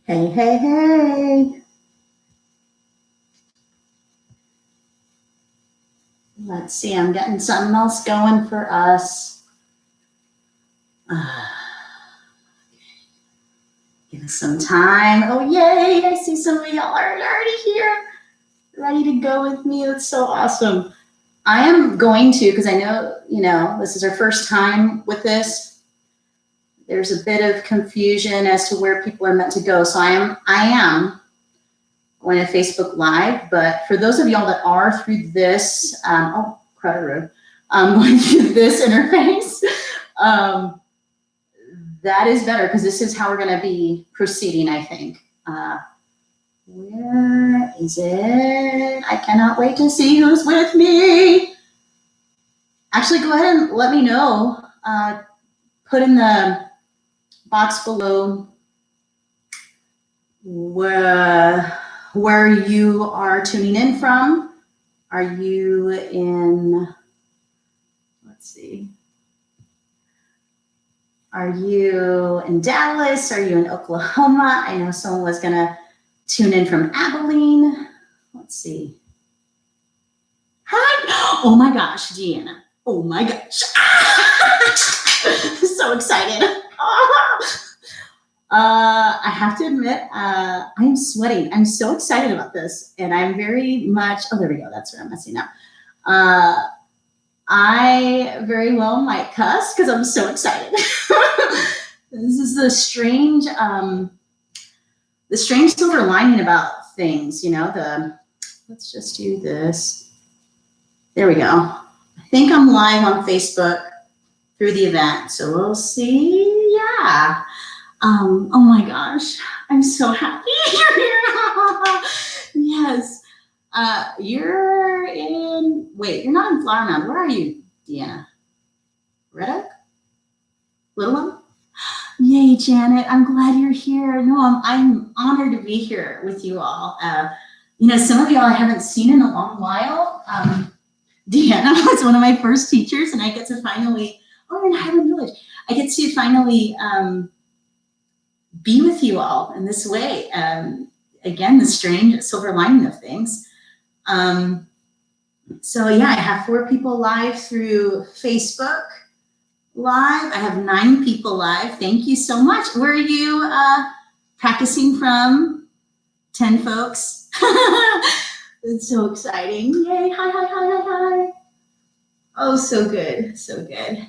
Hey, hey, hey. Let's see, I'm getting something else going for us. Uh, Give us some time. Oh, yay. I see some of y'all are already here, ready to go with me. That's so awesome. I am going to, because I know, this is our first time with this. There's a bit of confusion as to where people are meant to go. So I am going to Facebook Live, but for those of y'all that are through this, going through this interface, that is better because this is how we're going to be proceeding, I think. Where is it? I cannot wait to see who's with me. Actually, go ahead and let me know. Put in the box below where you are tuning in from. Are you in, let's see. Are you in Dallas? Are you in Oklahoma? I know someone was going to tune in from Abilene. Let's see. Hi. Oh my gosh, Deanna. Oh my gosh. So excited. I have to admit, I'm sweating. I'm so excited about this. And I'm very much, oh, there we go. That's where I'm messing up. I very well might cuss because I'm so excited. This is the strange silver lining about things, let's just do this. There we go. I think I'm live on Facebook through the event, so we'll see. Yeah. Oh my gosh, I'm so happy you're here. Yes. You're not in Flower Mound. Where are you, Deanna? Red Oak? Little one? Yay, Janet. I'm glad you're here. No, I'm honored to be here with you all. Some of y'all I haven't seen in a long while. Deanna was one of my first teachers, and I get to finally, in Highland Village, I get to finally be with you all in this way. Again, the strange silver lining of things. So yeah, I have 4 people live through Facebook Live. I have 9 people live. Thank you so much. Where are you practicing from? 10 folks. It's so exciting. Yay. Hi. Oh, so good. So good.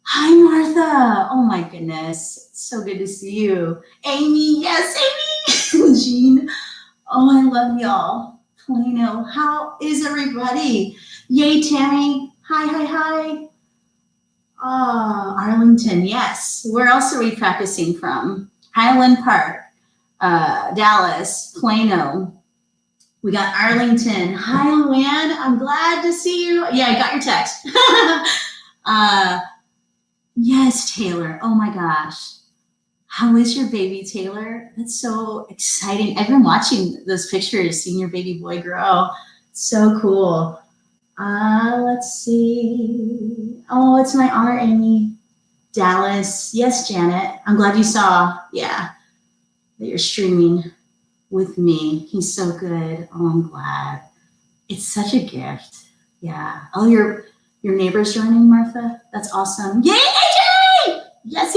Hi, Martha. Oh my goodness. It's so good to see you. Amy. Yes, Amy. Jean. Oh, I love y'all. Plano. How is everybody? Yay, Tammy. Hi. Arlington, yes. Where else are we practicing from? Highland Park, Dallas, Plano. We got Arlington. Hi, Luann. I'm glad to see you. Yeah, I got your text. Yes, Taylor. Oh my gosh. How is your baby, Taylor? That's so exciting. I've been watching those pictures, seeing your baby boy grow. So cool. Let's see. Oh, it's my honor, Amy. Dallas. Yes, Janet. I'm glad you saw, that you're streaming with me. He's so good. Oh, I'm glad. It's such a gift. Yeah. Oh, your neighbor's joining, Martha? That's awesome. Yay, AJ! Yes.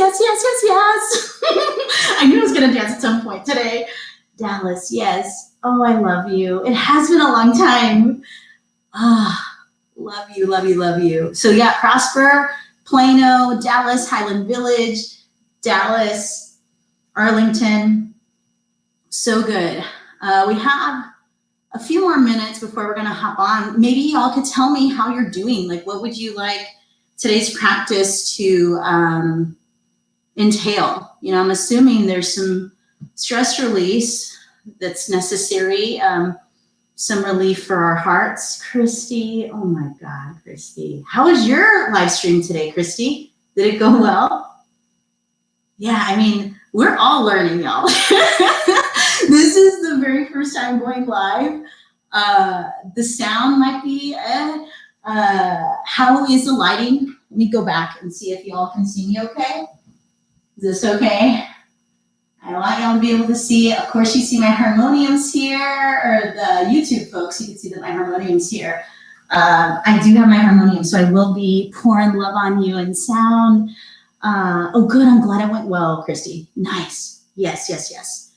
I knew I was going to dance at some point today. Dallas, yes. Oh, I love you. It has been a long time. Love you. So yeah, Prosper, Plano, Dallas, Highland Village, Dallas, Arlington. So good. We have a few more minutes before we're going to hop on. Maybe y'all could tell me how you're doing. Like, what would you like today's practice to entail? I'm assuming there's some stress release that's necessary. Some relief for our hearts. Christy, oh my God, Christy. How was your live stream today, Christy? Did it go well? Yeah, we're all learning, y'all. This is the very first time going live. The sound might be, how is the lighting? Let me go back and see if y'all can see me okay. Is this okay? I want y'all to be able to see. Of course, you see my harmoniums here, or the YouTube folks, you can see that my harmoniums here. I do have my harmonium, so I will be pouring love on you in sound. Oh, good. I'm glad it went well, Christy. Nice. Yes, yes, yes.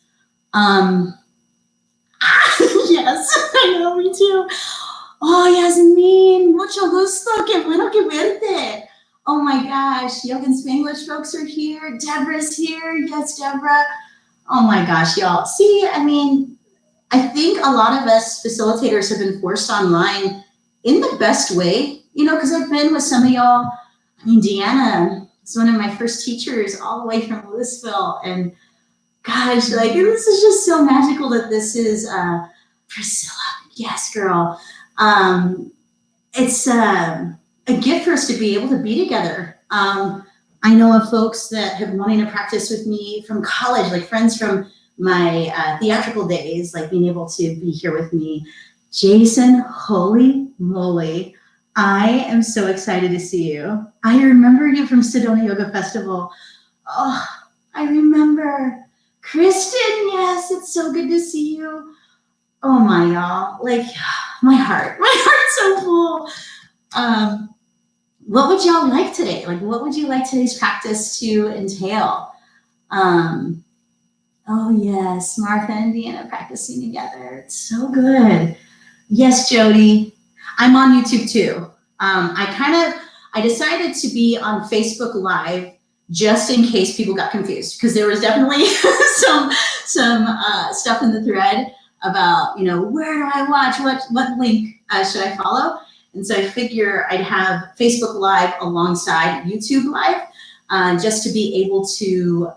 Yes, I know, me too. Oh, Yasmin, mucho gusto. Qué bueno que verte. Oh my gosh, Yogan Spanglish folks are here. Deborah's here. Yes, Deborah. Oh my gosh, y'all. See, I mean, I think a lot of us facilitators have been forced online in the best way, you know, because I've been with some of y'all. I mean, Deanna is one of my first teachers all the way from Louisville. And gosh, like, this is just so magical that this is Priscilla. Yes, girl. It's a gift for us to be able to be together. I know of folks that have been wanting to practice with me from college, like friends from my theatrical days, like being able to be here with me. Jason, holy moly, I am so excited to see you. I remember you from Sedona Yoga Festival. Oh, I remember. Kristen, yes, it's so good to see you. Oh my, y'all, like my heart's so full. What would y'all like today? Like, what would you like today's practice to entail? Oh yes, Martha and Deanna practicing together. It's so good. Yes, Jody. I'm on YouTube too. I decided to be on Facebook Live just in case people got confused, because there was definitely some stuff in the thread about, you know, where do I watch? What link should I follow? And so I figure I'd have Facebook Live alongside YouTube Live, just to be able to,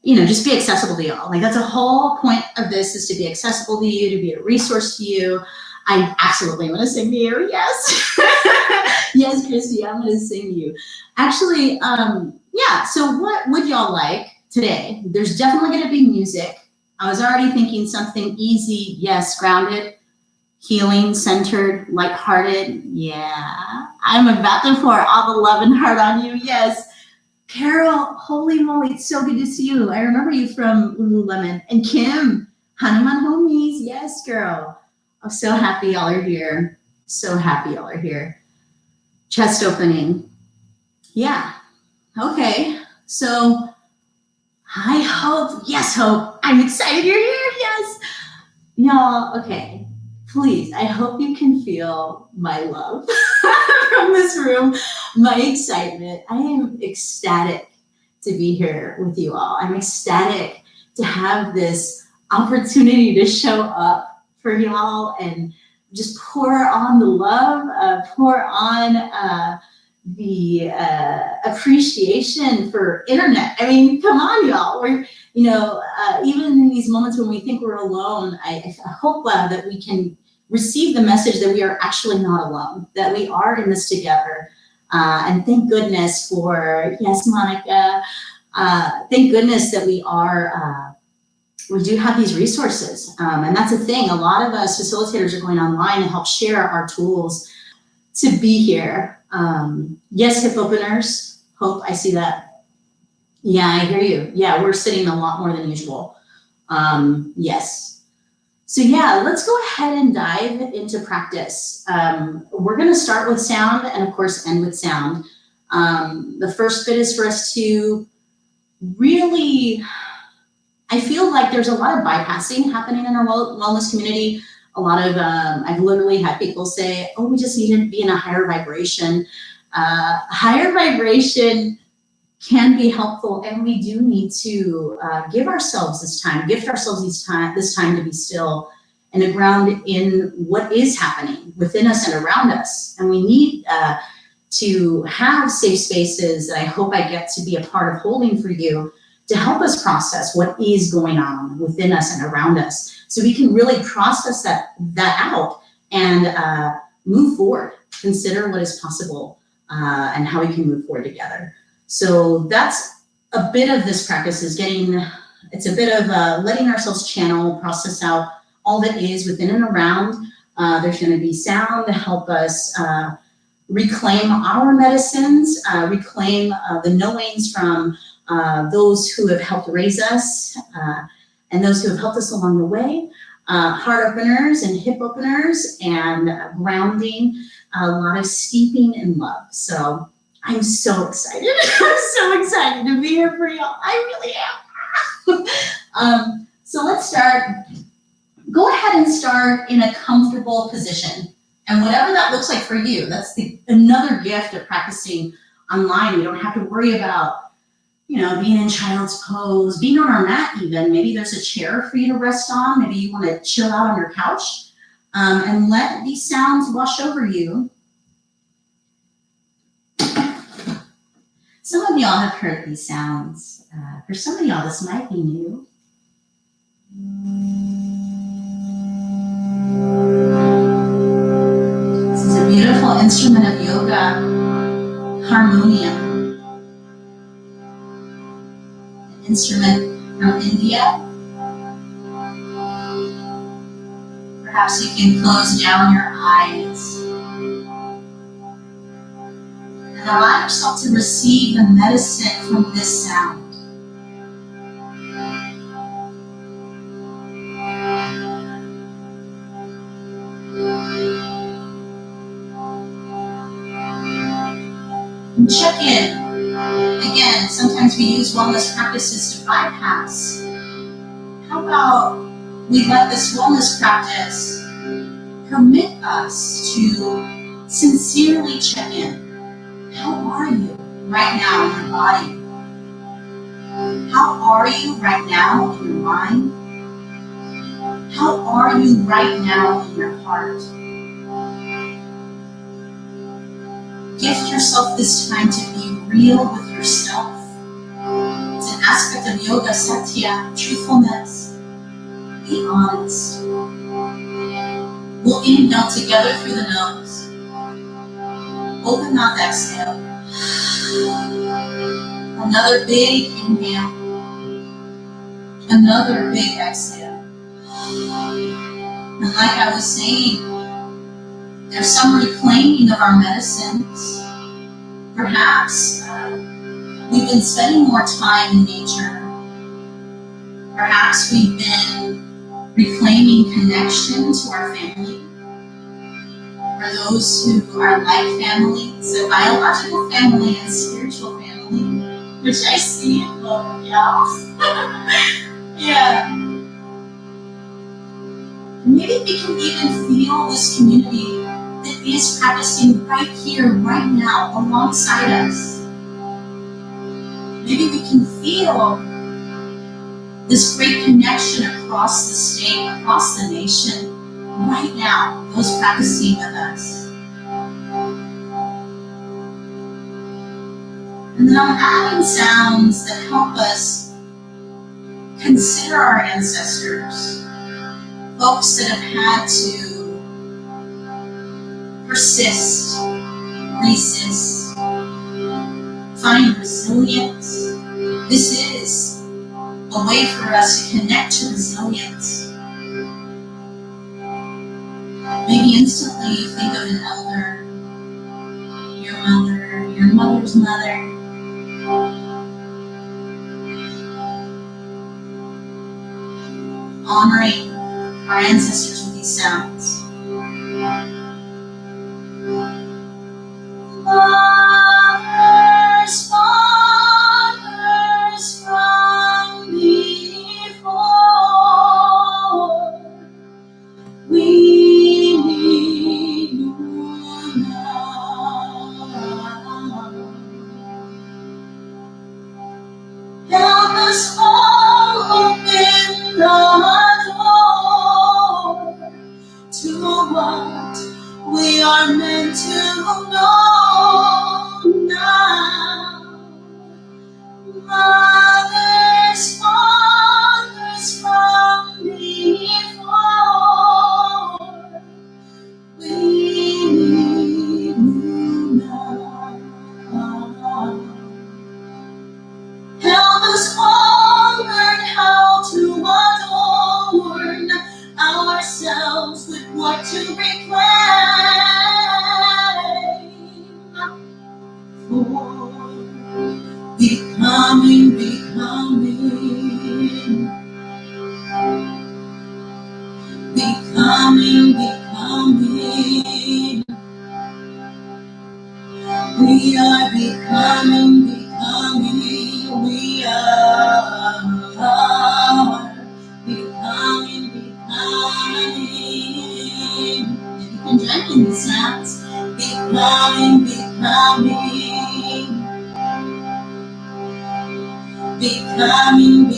you know, just be accessible to y'all. Like, that's the whole point of this, is to be accessible to you, to be a resource to you. I absolutely want to sing to you. Yes. Yes, Christy, I'm going to sing to you. Actually, yeah, so what would y'all like today? There's definitely going to be music. I was already thinking something easy. Yes, grounded, healing, centered, lighthearted. Yeah, I'm about to pour all the love and heart on you. Yes. Carol, holy moly, it's so good to see you. I remember you from Lululemon. And Kim, Hanuman homies. Yes, girl. I'm so happy y'all are here. So happy y'all are here. Chest opening. Yeah. Okay. So, hi, Hope. Yes, Hope. I'm excited you're here. Yes. Y'all, okay. Please, I hope you can feel my love from this room, my excitement. I am ecstatic to be here with you all. I'm ecstatic to have this opportunity to show up for y'all and just pour on the love, pour on the appreciation for internet. I mean, come on, y'all. We're, you know, even in these moments when we think we're alone, I hope that we can receive the message that we are actually not alone, that we are in this together. And thank goodness for, yes, Monica, thank goodness that we are, we do have these resources. And that's the thing, a lot of us facilitators are going online to help share our tools to be here. Yes, hip openers, Hope, I see that. Yeah, I hear you. Yeah, we're sitting a lot more than usual. Yes. So yeah, let's go ahead and dive into practice. We're gonna start with sound and of course end with sound. The first bit is for us to really, I feel like there's a lot of bypassing happening in our wellness community. A lot of, I've literally had people say, oh, we just need to be in a higher vibration. Higher vibration can be helpful, and we do need to give ourselves this time, gift ourselves this time to be still and to ground in what is happening within us and around us. And we need to have safe spaces that I hope I get to be a part of holding for you, to help us process what is going on within us and around us, so we can really process that out and move forward, consider what is possible and how we can move forward together. So that's a bit of this practice, is it's a bit of letting ourselves channel, process out all that is within and around. There's going to be sound to help us reclaim our medicines, reclaim the knowings from those who have helped raise us, and those who have helped us along the way, heart openers and hip openers, and grounding, a lot of steeping in love. So I'm so excited. I'm so excited to be here for y'all. I really am. So let's start. Go ahead and start in a comfortable position. And whatever that looks like for you, that's another gift of practicing online. You don't have to worry about, being in child's pose, being on our mat even. Maybe there's a chair for you to rest on. Maybe you want to chill out on your couch, and let these sounds wash over you. Some of y'all have heard these sounds. For some of y'all, this might be new. This is a beautiful instrument of yoga, harmonium. An instrument from India. Perhaps you can close down your eyes and allow yourself to receive the medicine from this sound. And check in. Again, sometimes we use wellness practices to bypass. How about we let this wellness practice permit us to sincerely check in. How are you right now in your body? How are you right now in your mind? How are you right now in your heart? Gift yourself this time to be real with yourself. It's an aspect of yoga, satya, truthfulness. Be honest. We'll inhale together through the nose. Open mouth, exhale. Another big inhale. Another big exhale. And like I was saying, there's some reclaiming of our medicines. Perhaps we've been spending more time in nature. Perhaps we've been reclaiming connection to our family. For those who are like family, so biological family and spiritual family, which I see in both, yeah. Maybe we can even feel this community that is practicing right here, right now, alongside us. Maybe we can feel this great connection across the state, across the nation, right now, those practicing with us. And then I'm adding sounds that help us consider our ancestors, folks that have had to persist, resist, find resilience. This is a way for us to connect to resilience. Maybe instantly you think of an elder, your mother, your mother's mother. Honoring our ancestors with these sounds. Mothers, fathers from before, we need you now. Help us all open the door to what we are meant to know now. Mothers, fathers from before, we need you now. Help us all learn how to adorn ourselves with what to reclaim. For becoming We are becoming, we are becoming. If you can join in the sounds, becoming, becoming. We are becoming,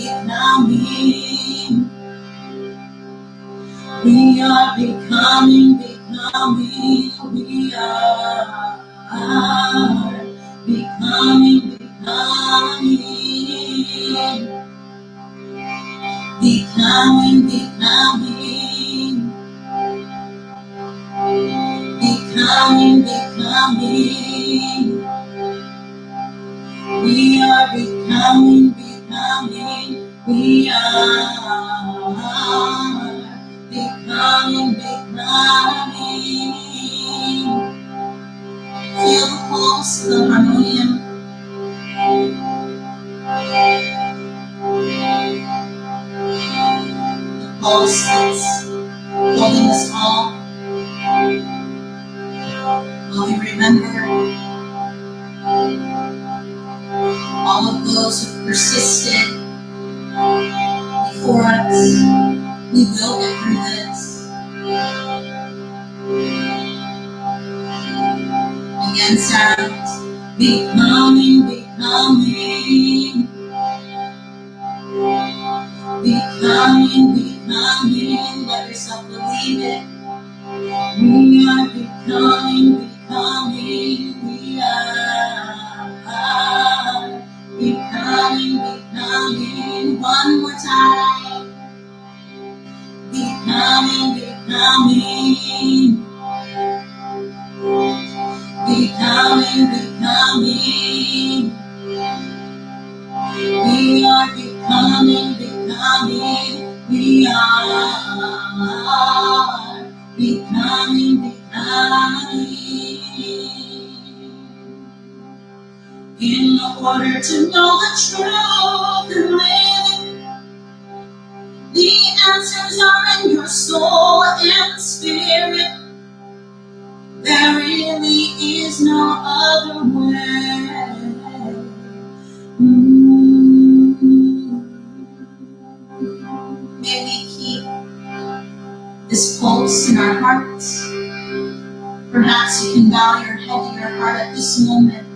we are becoming, becoming, becoming. We are becoming, we are becoming. Feel the pulse of the harmonium. The pulse that's holding us all. While we remember all of those who persisted before us, we will get through this. Again, sounds. Becoming, let yourself believe it. We are becoming, we are becoming. One more time. Becoming, becoming. We are becoming, we are becoming. In order to know the truth and live, the answers are in your soul and spirit. There really is no other way. May we keep this pulse in our hearts. Perhaps you can bow your head to your heart at this moment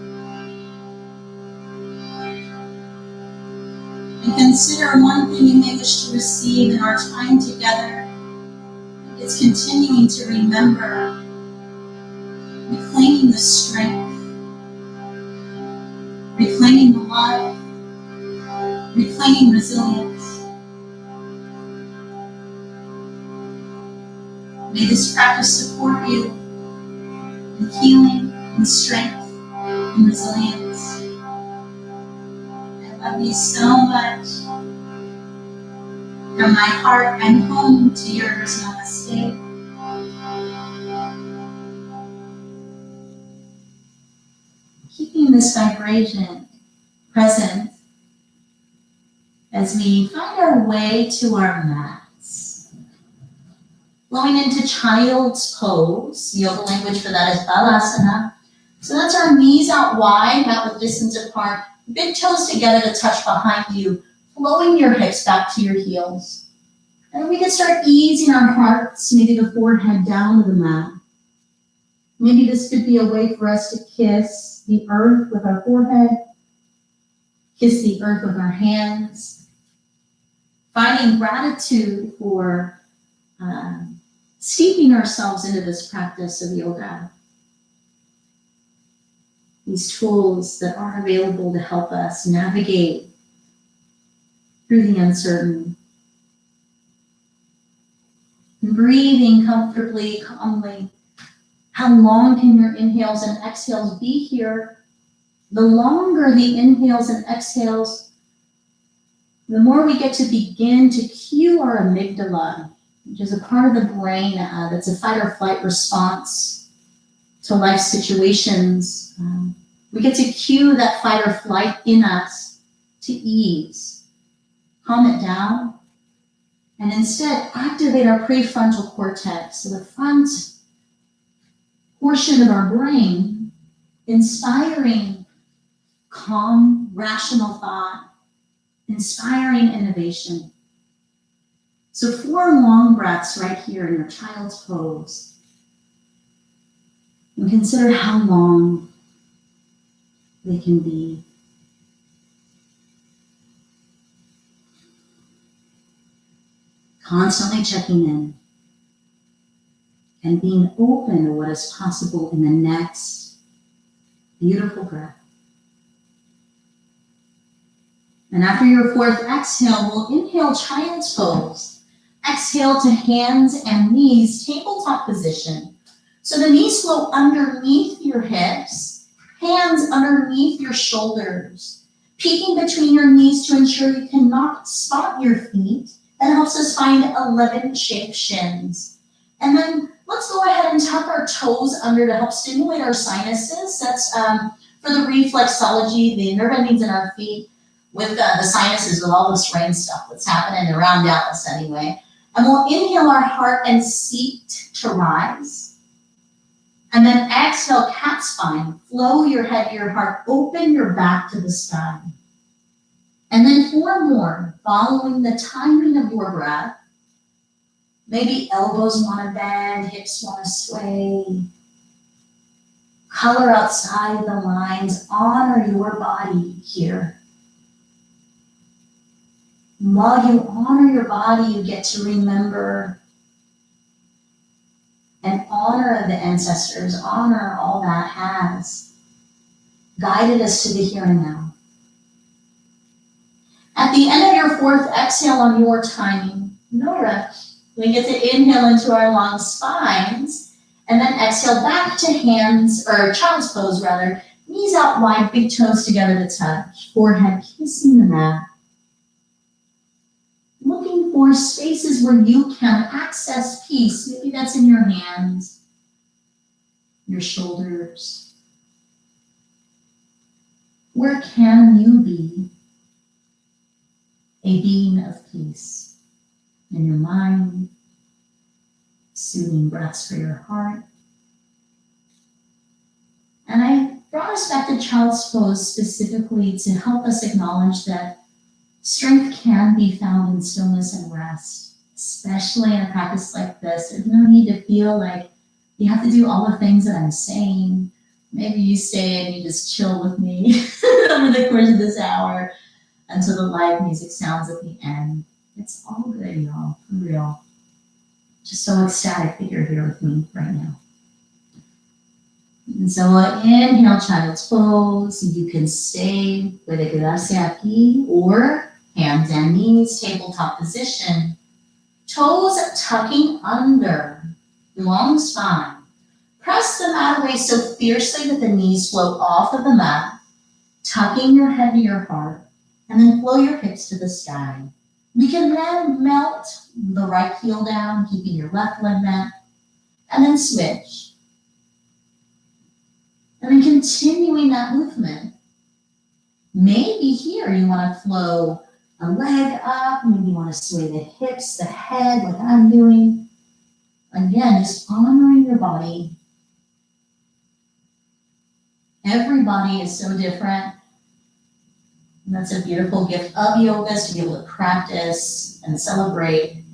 and consider one thing you may wish to receive in our time together. It's continuing to remember, reclaiming the strength, reclaiming the love, reclaiming resilience. May this practice support you in healing, in strength, in resilience. I love you so much. From my heart and home to yours, namaste. Keeping this vibration present as we find our way to our mats. Flowing into child's pose. Yoga language for that is balasana. So that's our knees out wide, mat width distance apart. Big toes together to touch behind you. Flowing your hips back to your heels. And we can start easing our hearts, maybe the forehead down to the mat. Maybe this could be a way for us to kiss the earth with our forehead, kiss the earth with our hands, finding gratitude for steeping ourselves into this practice of yoga. These tools that are available to help us navigate through the uncertain. And breathing comfortably, calmly. How long can your inhales and exhales be here? The longer the inhales and exhales, the more we get to begin to cue our amygdala, which is a part of the brain that's a fight or flight response to life situations. We get to cue that fight or flight in us to ease, calm it down, and instead activate our prefrontal cortex, so the front portion of our brain inspiring calm, rational thought, inspiring innovation. So 4 long breaths right here in your child's pose. And consider how long they can be. Constantly checking in and being open to what is possible in the next beautiful breath. And after your 4th exhale, we'll inhale child's pose. Exhale to hands and knees, tabletop position. So the knees flow underneath your hips, hands underneath your shoulders, peeking between your knees to ensure you cannot spot your feet. That helps us find 11-shaped shins. And then let's go ahead and tuck our toes under to help stimulate our sinuses. That's for the reflexology, the nerve endings in our feet with the sinuses, with all this rain stuff that's happening around Dallas anyway. And we'll inhale our heart and seat to rise. And then exhale, cat spine. Flow your head to your heart. Open your back to the sky. And then 4 more, following the timing of your breath. Maybe elbows want to bend, hips want to sway. Color outside the lines. Honor your body here. And while you honor your body, you get to remember and honor the ancestors, honor all that has guided us to the here and now. At the end of your 4th exhale on your timing, Nora, we get to inhale into our long spines and then exhale back to hands, or child's pose rather, knees out wide, big toes together to touch, forehead kissing the mat. Looking for spaces where you can access peace. Maybe that's in your hands, your shoulders. Where can you be a being of peace in your mind, soothing breaths for your heart? And I brought us back to child's pose specifically to help us acknowledge that strength can be found in stillness and rest, especially in a practice like this. There's no need to feel like you have to do all the things that I'm saying. Maybe you stay and you just chill with me over the course of this hour until the live music sounds at the end. It's all good, y'all, for real. Just so ecstatic that you're here with me right now. And so inhale, child's pose. You can stay with a quedarse aquí or hands and knees, tabletop position. Toes tucking under, long spine. Press the mat away so fiercely that the knees float off of the mat, tucking your head to your heart, and then flow your hips to the sky. We can then melt the right heel down, keeping your left leg bent, and then switch. And then continuing that movement. Maybe here you want to flow a leg up, maybe you want to sway the hips, the head, like I'm doing. Again, just honoring your body. Every body is so different. And that's a beautiful gift of yoga, is to be able to practice and celebrate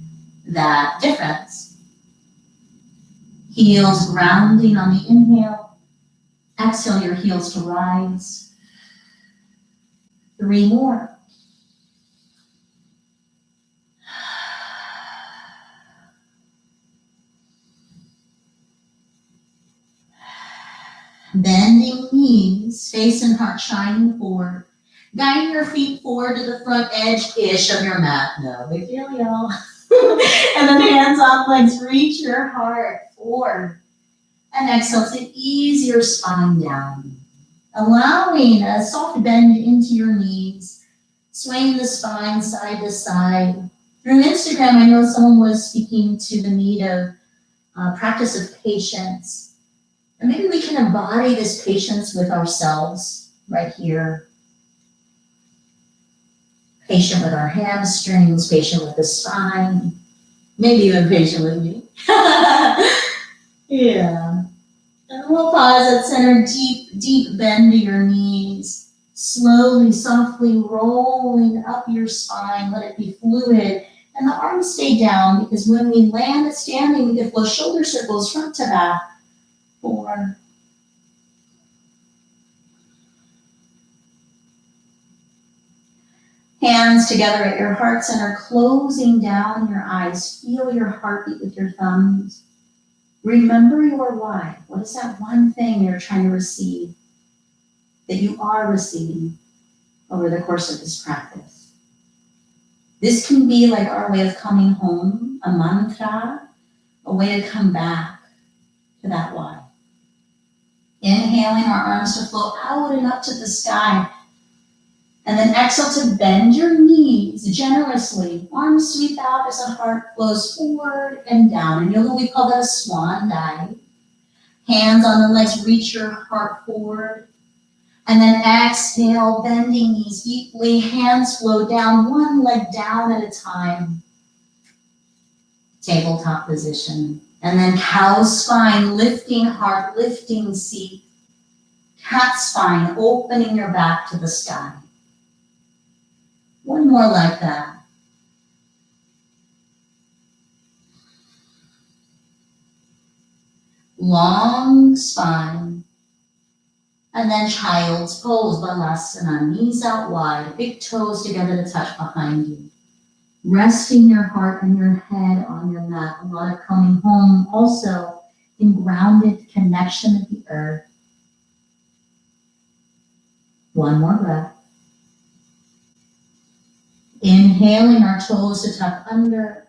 that difference. Heels grounding on the inhale. Exhale your heels to rise. 3 more. Bending knees, face and heart shining forward. Guiding your feet forward to the front edge-ish of your mat. No big deal, y'all. And then hands on legs, reach your heart forward. And exhale to ease your spine down. Allowing a soft bend into your knees. Swaying the spine side to side. Through Instagram, I know someone was speaking to the need of practice of patience. And maybe we can embody this patience with ourselves right here. Patient with our hamstrings, patient with the spine, maybe even patient with me. Yeah. And we'll pause at center, deep, deep bend to your knees. Slowly, softly rolling up your spine, let it be fluid. And the arms stay down because when we land at standing, we can flow shoulder circles front to back. 4. Hands together at your heart center, closing down your eyes. Feel your heartbeat with your thumbs. Remember your why. What is that one thing you're trying to receive, that you are receiving over the course of this practice? This can be like our way of coming home, a mantra, a way to come back to that why. Inhaling our arms to flow out and up to the sky. And then exhale to bend your knees generously. Arms sweep out as the heart flows forward and down. In yoga, we call that a swan dive. Hands on the legs, reach your heart forward. And then exhale, bending knees deeply. Hands flow down, one leg down at a time. Tabletop position. And then cow spine, lifting heart, lifting seat. Cat spine, opening your back to the sky. One more like that. Long spine. And then child's pose, Balasana. Knees out wide, big toes together to touch behind you. Resting your heart and your head on your mat. A lot of coming home also in grounded connection with the earth. One more breath. Inhaling our toes to tuck under.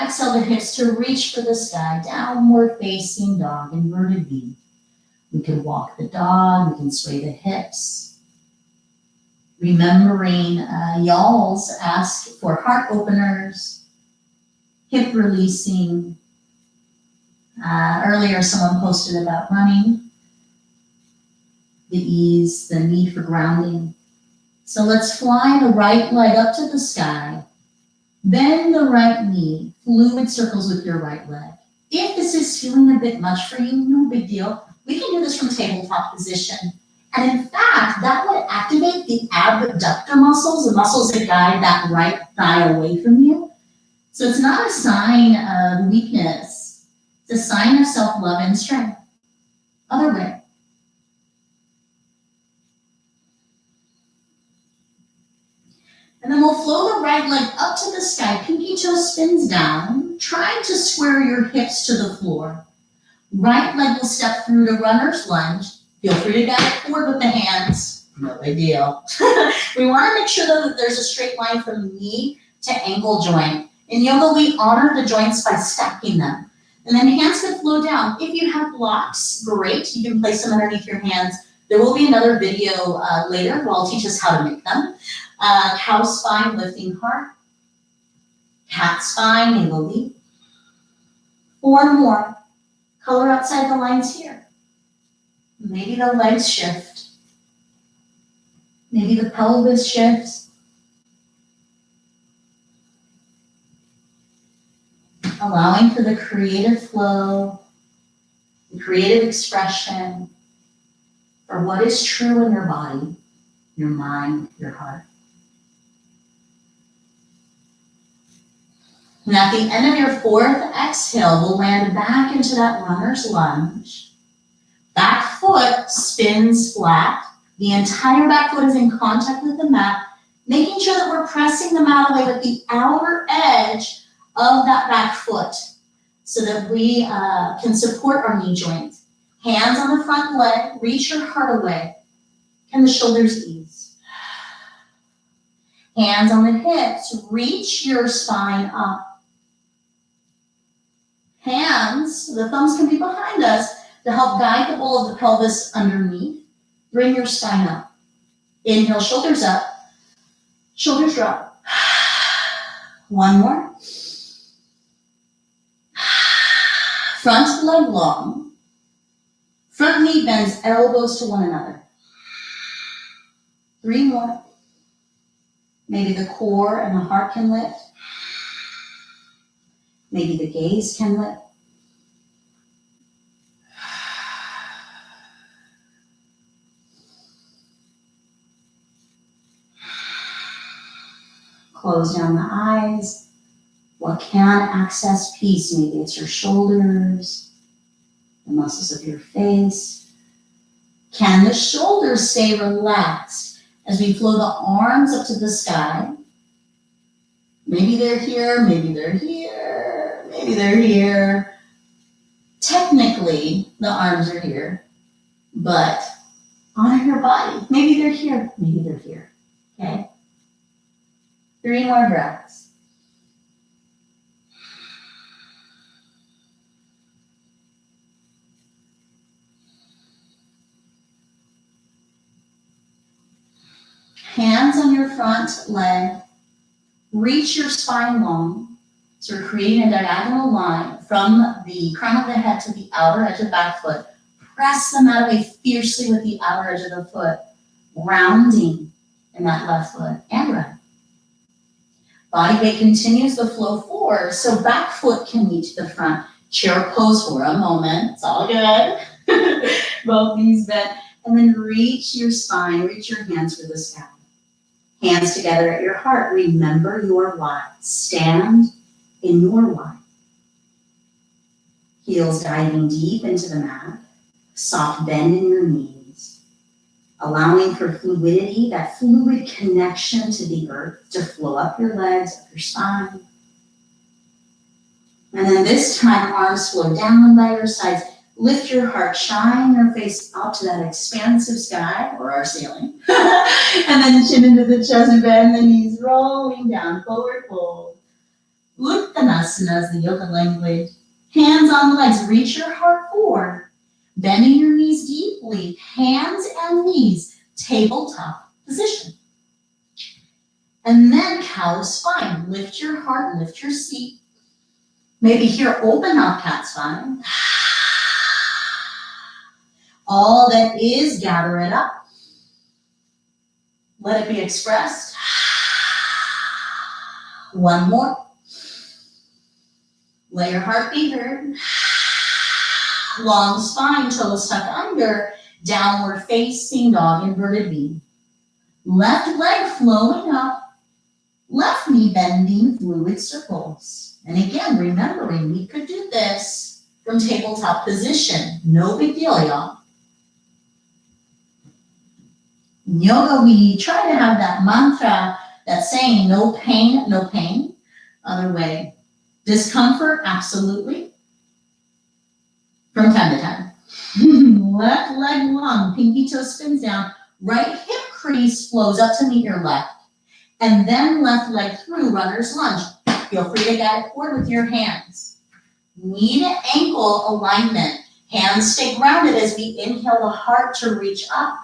Exhale the hips to reach for the sky. Downward facing dog, inverted V. We can walk the dog, we can sway the hips. Remembering y'all's ask for heart openers, hip releasing. Earlier someone posted about running, the ease, the need for grounding. So let's fly the right leg up to the sky. Bend the right knee, fluid circles with your right leg. If this is feeling a bit much for you, no big deal. We can do this from tabletop position. And in fact, that would activate the abductor muscles, the muscles that guide that right thigh away from you. So it's not a sign of weakness. It's a sign of self-love and strength. Other way. And then we'll flow the right leg up to the sky. Pinky toe spins down. Try to square your hips to the floor. Right leg will step through to runner's lunge. Feel free to guide it forward with the hands. No big deal. We want to make sure though that there's a straight line from knee to ankle joint. In yoga, we honor the joints by stacking them. And then hands can flow down. If you have blocks, great. You can place them underneath your hands. There will be another video later where I'll teach us how to make them. Cow spine, lifting heart. Cat spine, navel leap. 4 more. Color outside the lines here. Maybe the legs shift. Maybe the pelvis shifts. Allowing for the creative flow, the creative expression, for what is true in your body, your mind, your heart. And at the end of your 4th exhale, we'll land back into that runner's lunge. Back foot spins flat. The entire back foot is in contact with the mat, making sure that we're pressing the mat away with the outer edge of that back foot so that we can support our knee joint. Hands on the front leg, reach your heart away. Can the shoulders ease? Hands on the hips, reach your spine up. Hands, the thumbs can be behind us to help guide the bowl of the pelvis underneath. Bring your spine up. Inhale, shoulders up. Shoulders drop. 1 more. Front leg long. Front knee bends elbows to one another. 3 more. Maybe the core and the heart can lift. Maybe the gaze can lift. Close down the eyes. What can access peace? Maybe it's your shoulders, the muscles of your face. Can the shoulders stay relaxed as we flow the arms up to the sky? Maybe they're here, maybe they're here, maybe they're here. Technically, the arms are here, but honor your body. Maybe they're here, maybe they're here, okay? 3 more breaths. Hands on your front leg. Reach your spine long. So we're creating a diagonal line from the crown of the head to the outer edge of the back foot. Press the mat away fiercely with the outer edge of the foot, rounding in that left foot and right. Body weight continues the flow forward, so back foot can meet the front. Chair pose for a moment. It's all good. Both knees bent. And then reach your spine, reach your hands for the sky. Hands together at your heart. Remember your why. Stand in your why. Heels diving deep into the mat. Soft bend in your knees. Allowing for fluidity, that fluid connection to the earth to flow up your legs, up your spine. And then this time, arms flow down by your sides. Lift your heart, shine your face up to that expansive sky or our ceiling. And then chin into the chest and bend the knees, rolling down, forward fold. Uttanasana is the yoga language. Hands on the legs, reach your heart forward. Bending your knees deeply, hands and knees, tabletop position. And then cow spine, lift your heart, lift your seat. Maybe here, open up cat spine. All that is, gather it up. Let it be expressed. One more. Let your heart be heard. Long spine, toes tucked under. Downward facing dog, inverted V. Left leg flowing up. Left knee bending, fluid circles. And again, remembering we could do this from tabletop position. No big deal, y'all. In yoga, we try to have that mantra, that saying, no pain, no pain. Other way, discomfort, absolutely. From time to time. Left leg long, pinky toe spins down. Right hip crease flows up to meet your left. And then left leg through, runner's lunge. Feel free to guide it forward with your hands. Knee to ankle alignment. Hands stay grounded as we inhale the heart to reach up.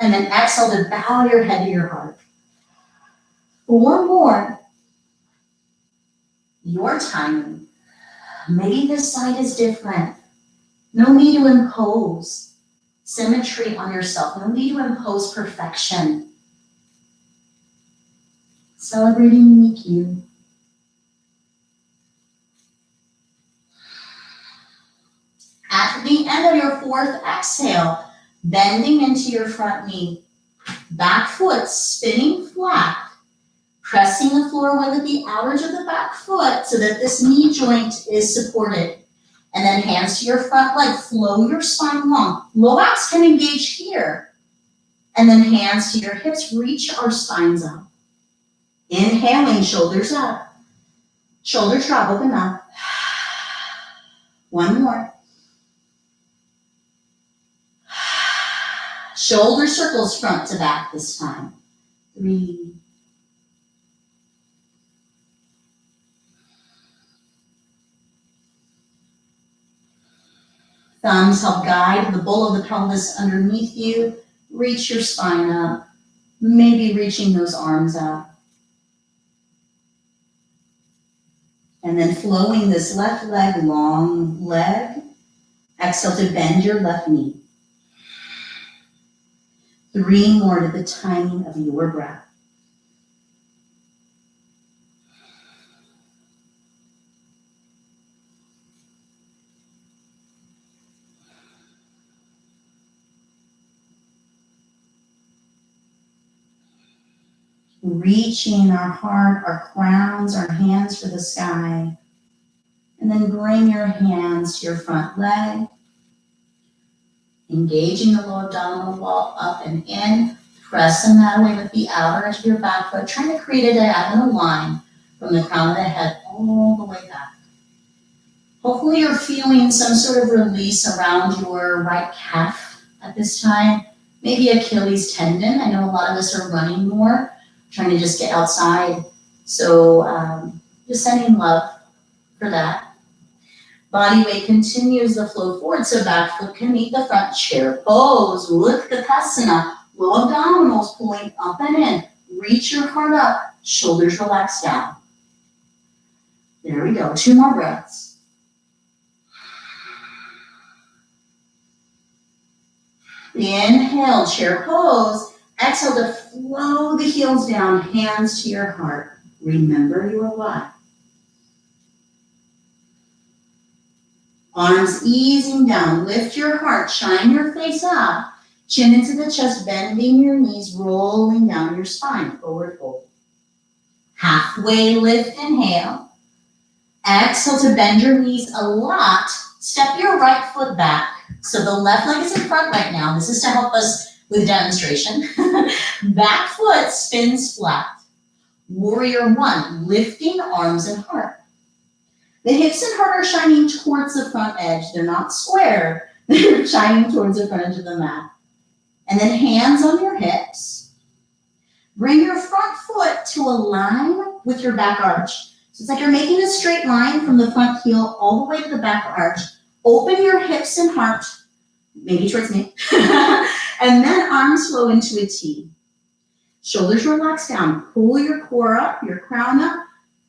And then exhale to bow your head to your heart. 4 more. Your timing. Maybe this side is different. No need to impose symmetry on yourself. No need to impose perfection. Celebrating unique you. At the end of your 4th exhale, bending into your front knee, back foot spinning flat, pressing the floor with the outer edge of the back foot so that this knee joint is supported. And then hands to your front leg, flow your spine long. Low abs can engage here. And then hands to your hips, reach our spines up. Inhaling, shoulders up. Shoulders drop, open up. 1 more. Shoulder circles front to back this time. 3. Thumbs help guide the bowl of the pelvis underneath you. Reach your spine up. Maybe reaching those arms up. And then flowing this left leg, long leg. Exhale to bend your left knee. 3 more to the timing of your breath. reaching our heart, our crowns, our hands for the sky. And then bring your hands to your front leg, engaging the low abdominal wall up and in. Press them that way with the outer edge of your back foot, trying to create a diagonal line from the crown of the head all the way back. Hopefully you're feeling some sort of release around your right calf at this time, maybe Achilles tendon. I know a lot of us are running more, trying to just get outside. So just sending love for that. Body weight continues the flow forward, so back foot can meet the front, chair pose, Utkatasana, low abdominals pulling up and in. Reach your heart up, shoulders relax down. There we go, 2 more breaths. Inhale, chair pose. Exhale to flow the heels down, hands to your heart. Remember your why. Arms easing down, lift your heart, shine your face up, chin into the chest, bending your knees, rolling down your spine, forward fold. Halfway lift, inhale. Exhale to bend your knees a lot, step your right foot back. So the left leg is in front right now. This is to help us with demonstration. Back foot spins flat. Warrior 1, lifting arms and heart. The hips and heart are shining towards the front edge. They're not square. They're shining towards the front edge of the mat. And then hands on your hips. Bring your front foot to align with your back arch. So it's like you're making a straight line from the front heel all the way to the back arch. Open your hips and heart, maybe towards me. And then arms flow into a T. Shoulders relax down. Pull your core up, your crown up.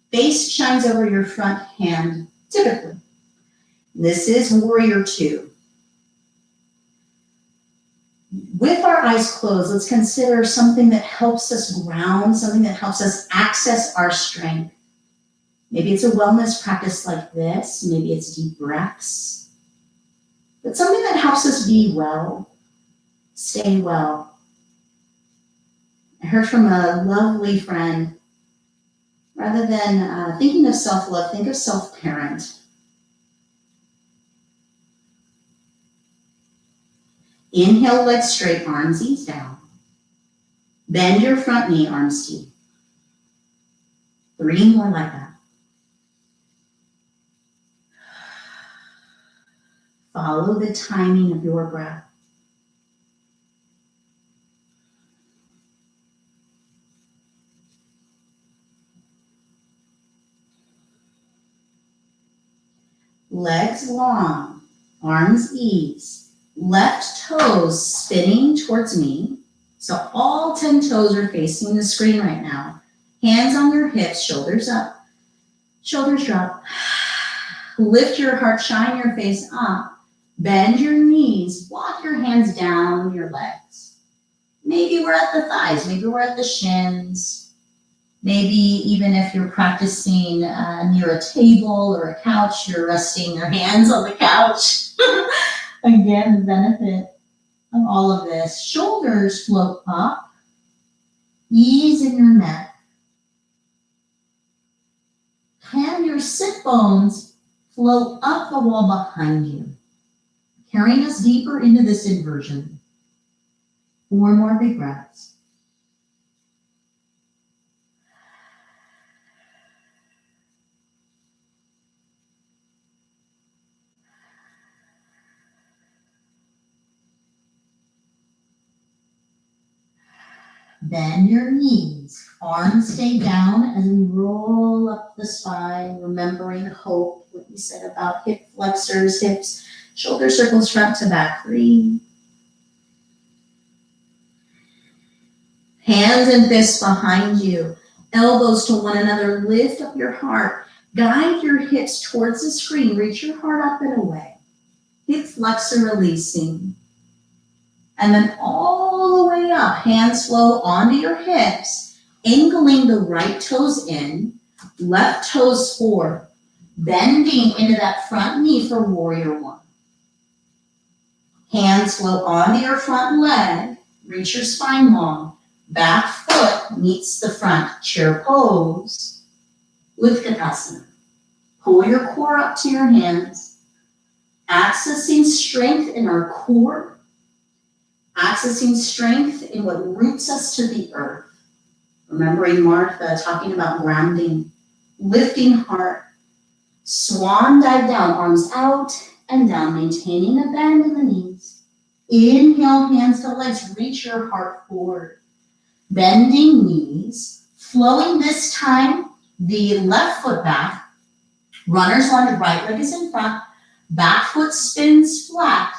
Face shines over your front hand, typically. This is Warrior 2. With our eyes closed, let's consider something that helps us ground, something that helps us access our strength. Maybe it's a wellness practice like this. Maybe it's deep breaths. But something that helps us be well, stay well. I heard from a lovely friend, rather than thinking of self-love, think of self-parent. Inhale, legs straight, arms ease down. Bend your front knee, arms deep. 3 more like that. Follow the timing of your breath. Legs long, arms ease, left toes spinning towards me. So all 10 toes are facing the screen right now. Hands on your hips, shoulders up, shoulders drop. Lift your heart, shine your face up. Bend your knees, walk your hands down your legs. Maybe we're at the thighs, maybe we're at the shins. Maybe even if you're practicing near a table or a couch, you're resting your hands on the couch. Again, the benefit of all of this. Shoulders float up, ease in your neck. Can your sit bones float up the wall behind you, carrying us deeper into this inversion. 4 more big breaths. Bend your knees, arms stay down as we roll up the spine, remembering hope, what we said about hip flexors, hips, shoulder circles front to back. 3. Hands and fists behind you, elbows to one another, lift up your heart, guide your hips towards the screen, reach your heart up and away. Hip flexor releasing. And then all the way up, hands flow onto your hips, angling the right toes in, left toes forward, bending into that front knee for Warrior 1. Hands flow onto your front leg, reach your spine long, Back foot meets the front, chair pose, Utkatasana. Pull your core up to your hands, accessing strength in our core, accessing strength in what roots us to the earth. Remembering Martha talking about grounding, lifting heart, swan dive down, arms out and down, maintaining a bend in the knees. Inhale, hands to legs, reach your heart forward. Bending knees, flowing this time, the left foot back, runner's lunge, right leg is in front, back foot spins flat,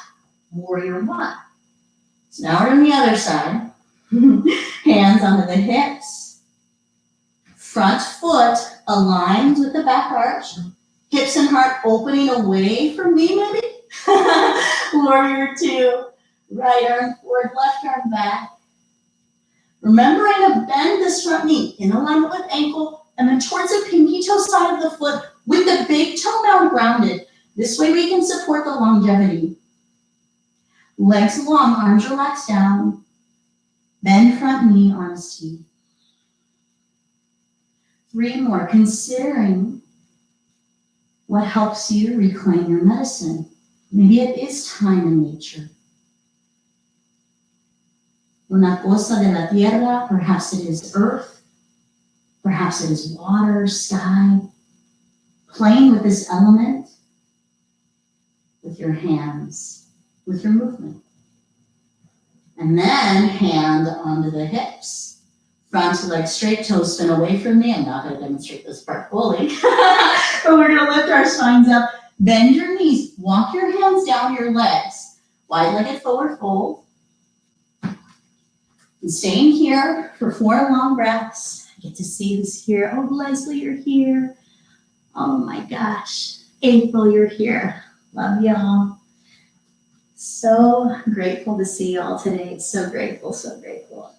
warrior one. So now we're on the other side. Hands onto the hips. Front foot aligned with the back arch. Hips and heart opening away from me, maybe. Warrior two. Right arm forward, left arm back. Remembering to bend this front knee in alignment with ankle and then towards the pinky toe side of the foot with the big toe now grounded. This way we can support the longevity. Legs long, arms relaxed down. Bend front knee, arms T. 3 more, considering what helps you reclaim your medicine. Maybe it is time in nature. Una cosa de la tierra, perhaps it is earth, perhaps it is water, sky. Playing with this element, with your hands, with your movement. And then hand onto the hips. Front leg straight, toes spin away from me. I'm not going to demonstrate this part fully, but we're going to lift our spines up. Bend your knees. Walk your hands down your legs. Wide-legged forward fold. And staying here for 4 long breaths. I get to see who's here. Oh, Leslie, you're here. Oh my gosh. April, you're here. Love y'all. So grateful to see y'all today. So grateful, so grateful.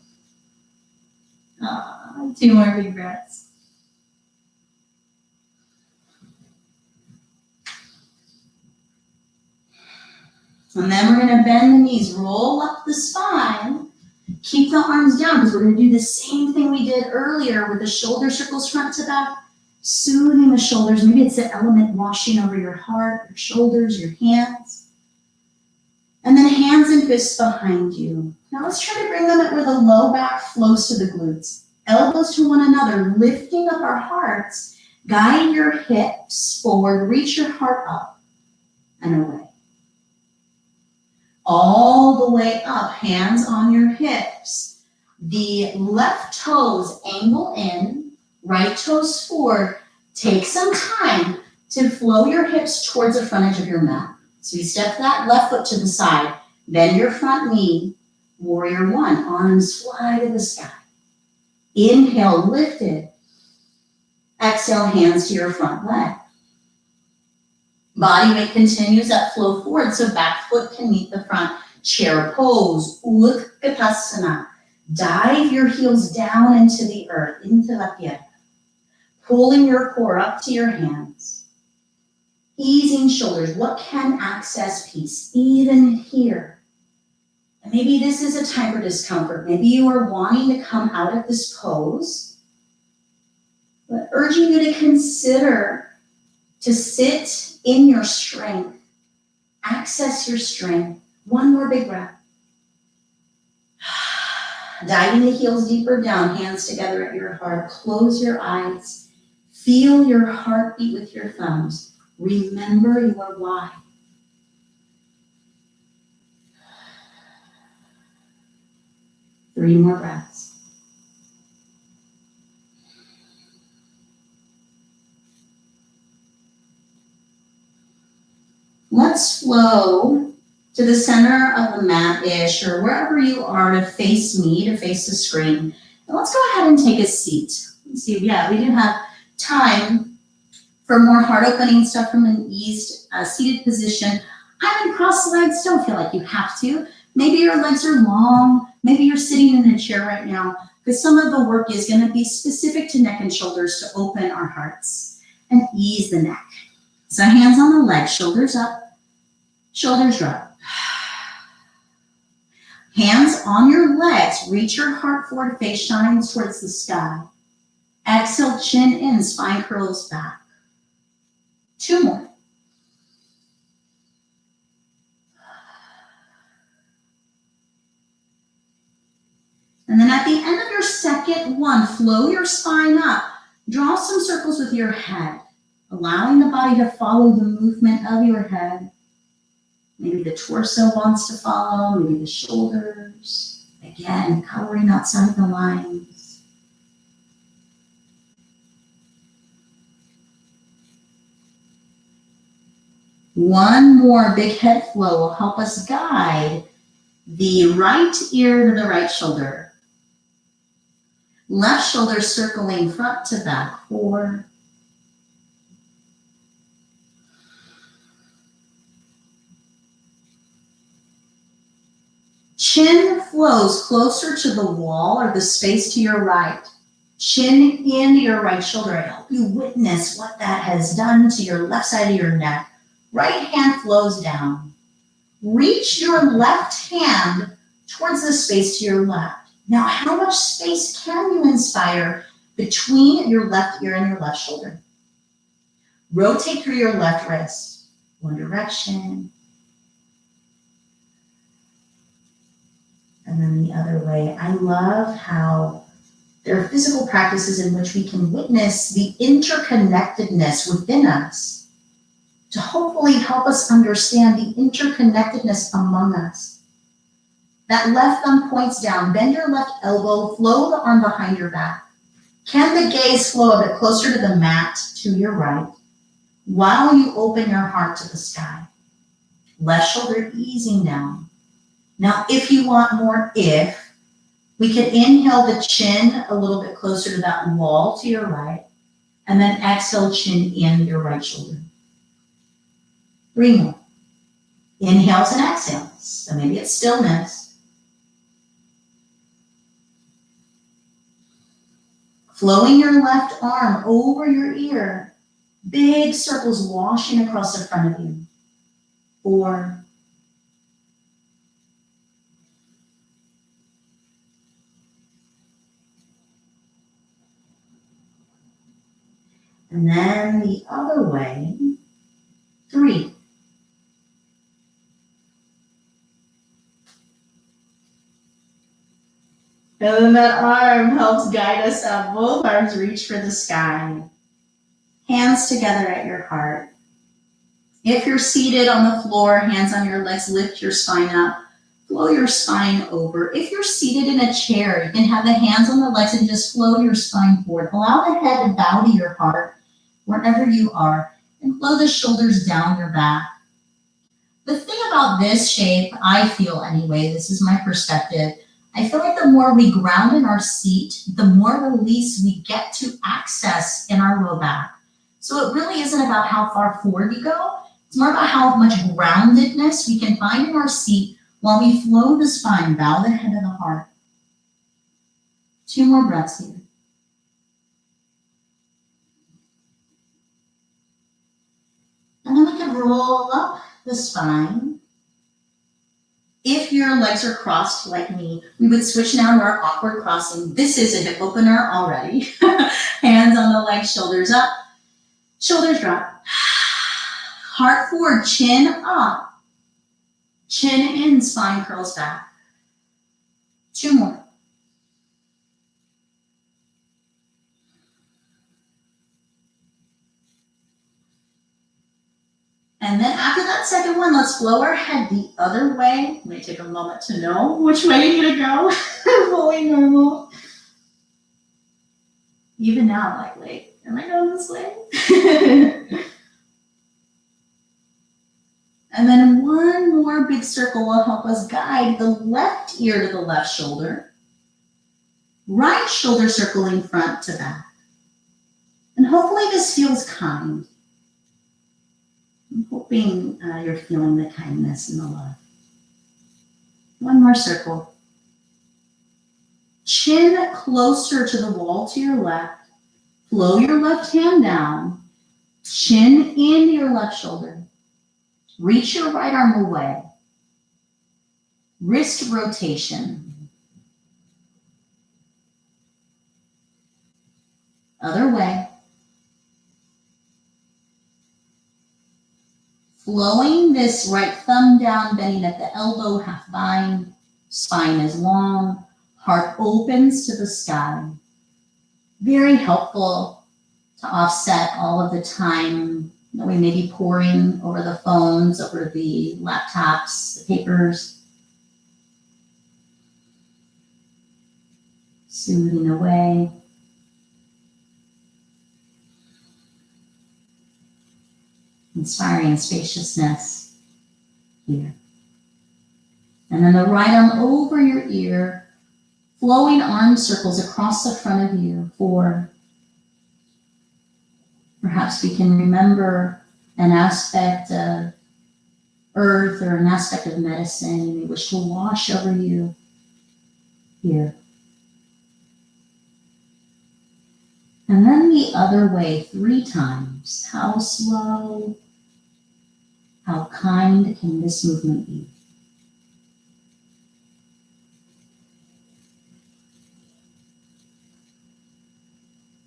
2 more big breaths. And then we're going to bend the knees, roll up the spine, keep the arms down because we're going to do the same thing we did earlier with the shoulder circles front to back, soothing the shoulders. Maybe it's the element washing over your heart, your shoulders, your hands. And then hands and fists behind you. Now let's try to bring them at where the low back flows to the glutes. Elbows to one another, lifting up our hearts. Guide your hips forward, reach your heart up and away. All the way up, hands on your hips. The left toes angle in, right toes forward. Take some time to flow your hips towards the front edge of your mat. So you step that left foot to the side, bend your front knee, warrior one, arms fly to the sky. Inhale, lift it. Exhale, hands to your front leg. Body weight continues that flow forward, so back foot can meet the front. Chair pose, Utkatasana. Dive your heels down into the earth, into la tierra. Pulling your core up to your hands. Easing shoulders. What can access peace? Even here. And maybe this is a time for discomfort. Maybe you are wanting to come out of this pose. But urging you to consider to sit in your strength. Access your strength. 1 more big breath. Diving the heels deeper down, hands together at your heart. Close your eyes. Feel your heartbeat with your thumbs. Remember your why. Three more breaths. Let's flow to the center of the mat-ish or wherever you are to face me, to face the screen. And let's go ahead and take a seat. Let's see, yeah, we do have time for more heart-opening stuff from an eased, seated position. I'm in crossed legs, don't feel like you have to. Maybe your legs are long, maybe you're sitting in a chair right now, because some of the work is going to be specific to neck and shoulders to open our hearts and ease the neck. So hands on the legs, shoulders up, shoulders drop. Hands on your legs, reach your heart forward, face shines towards the sky. Exhale, chin in, spine curls back. 2 more. And then at the end of your second one, flow your spine up. Draw some circles with your head, allowing the body to follow the movement of your head. Maybe the torso wants to follow, maybe the shoulders. Again, coloring outside the lines. One more big head flow will help us guide the right ear to the right shoulder. Left shoulder circling front to back, 4. Chin flows closer to the wall or the space to your right. Chin into your right shoulder. I help you witness what that has done to your left side of your neck. Right hand flows down. Reach your left hand towards the space to your left. Now, how much space can you inspire between your left ear and your left shoulder? Rotate through your left wrist, one direction, and then the other way. I love how there are physical practices in which we can witness the interconnectedness within us to hopefully help us understand the interconnectedness among us. That left thumb points down, bend your left elbow, flow the arm behind your back. Can the gaze flow a bit closer to the mat to your right while you open your heart to the sky? Left shoulder easing down. Now, if you want more, we can inhale the chin a little bit closer to that wall to your right, and then exhale, chin in your right shoulder. 3 more. Inhales and exhales. So maybe it's stillness. Flowing your left arm over your ear. Big circles washing across the front of you. 4. And then the other way. 3. And then that arm helps guide us up. Both arms reach for the sky. Hands together at your heart. If you're seated on the floor, hands on your legs, lift your spine up. Flow your spine over. If you're seated in a chair, you can have the hands on the legs and just flow your spine forward. Allow the head to bow to your heart wherever you are, and flow the shoulders down your back. The thing about this shape, I feel anyway, this is my perspective, I feel like the more we ground in our seat, the more release we get to access in our low back. So it really isn't about how far forward we go. It's more about how much groundedness we can find in our seat while we flow the spine, bow the head to the heart. 2 more breaths here. And then we can roll up the spine. If your legs are crossed like me, we would switch now to our awkward crossing. This is a hip opener already. Hands on the legs, shoulders up, shoulders drop. Heart forward, chin up. Chin in, spine curls back. 2 more. And then after that second one, let's flow our head the other way. It may take a moment to know which way you're gonna go. Fully normal. Even now, I'm like, wait, am I going this way? And then one more big circle will help us guide the left ear to the left shoulder. Right shoulder circling front to back. And hopefully this feels kind. I'm hoping you're feeling the kindness and the love. One more circle. Chin closer to the wall to your left. Flow your left hand down. Chin into your left shoulder. Reach your right arm away. Wrist rotation. Other way. Flowing this right thumb down, bending at the elbow, half bind. Spine is long. Heart opens to the sky. Very helpful to offset all of the time that we may be pouring over the phones, over the laptops, the papers. Soothing away. Inspiring spaciousness here. And then the right arm over your ear, flowing arm circles across the front of you. 4. Perhaps we can remember an aspect of earth or an aspect of medicine and we wish to wash over you here. And then the other way 3 times. How slow, how kind can this movement be?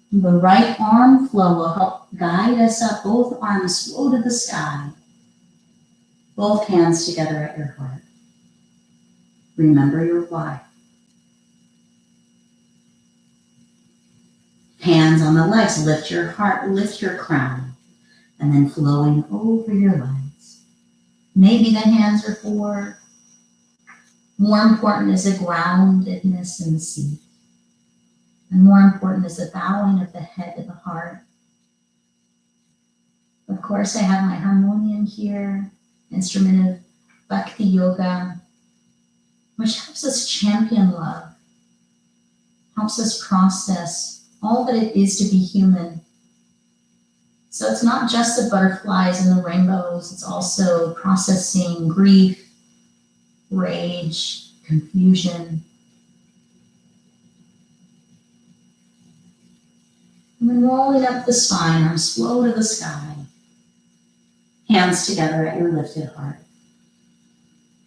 The right arm flow will help guide us up. Both arms flow to the sky. Both hands together at your heart. Remember your why. Hands on the legs, lift your heart, lift your crown, and then flowing over your legs. Maybe the hands are forward. More important is a groundedness in the seat. And more important is the bowing of the head to the heart. Of course, I have my harmonium here, instrument of Bhakti Yoga, which helps us champion love, helps us process all that it is to be human. So it's not just the butterflies and the rainbows, it's also processing grief, rage, confusion. And then rolling up the spine, arms flow to the sky. Hands together at your lifted heart.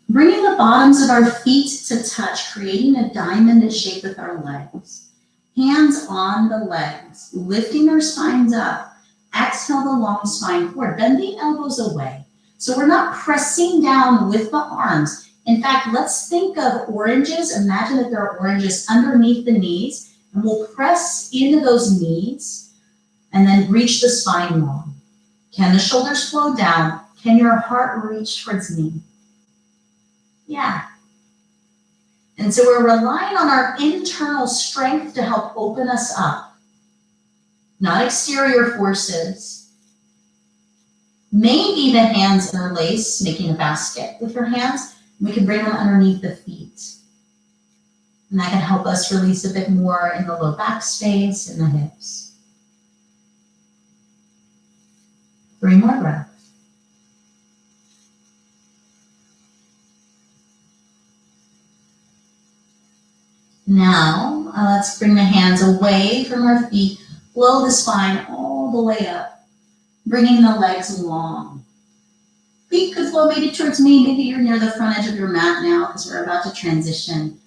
Bringing the bottoms of our feet to touch, creating a diamond shape with our legs. Hands on the legs, lifting our spines up. Exhale the long spine forward. Bend the elbows away. So we're not pressing down with the arms. In fact, let's think of oranges. Imagine that there are oranges underneath the knees. And we'll press into those knees and then reach the spine long. Can the shoulders flow down? Can your heart reach towards me? Yeah. And so we're relying on our internal strength to help open us up, not exterior forces. Maybe the hands interlace, making a basket with your hands. We can bring them underneath the feet. And that can help us release a bit more in the low back space and the hips. 3 more breaths. Now, let's bring the hands away from our feet, flow the spine all the way up, bringing the legs long. Feet could flow maybe towards me, maybe you're near the front edge of your mat now because we're about to transition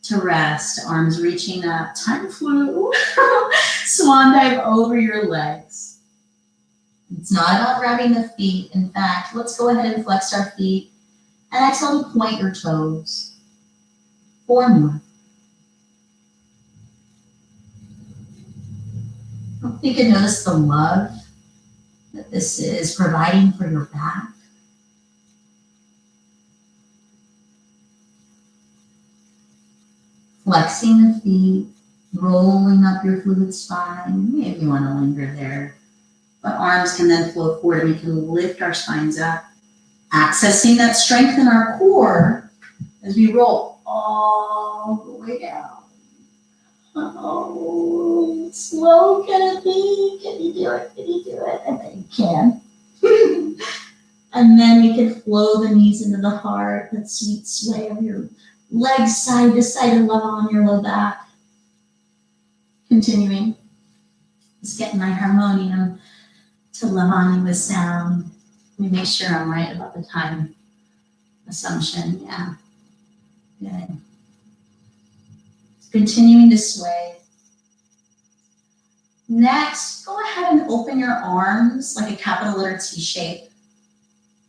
to rest, arms reaching up, time flew, swan dive over your legs. It's not about grabbing the feet. In fact, let's go ahead and flex our feet and exhale to point your toes. 4 more. I hope you can notice the love that this is providing for your back. Flexing the feet, rolling up your fluid spine. Maybe you want to linger there. But arms can then flow forward and we can lift our spines up. Accessing that strength in our core as we roll all the way down. Oh, slow can it be? Can you do it? Can you do it? I bet you can. And then we can flow the knees into the heart, that sweet sway of your legs side to side and love on your low back. Continuing. Just getting my harmonium to love on you with sound. Let me make sure I'm right about the time assumption. Yeah. Good. Continuing to sway. Next, go ahead and open your arms like a capital letter T shape.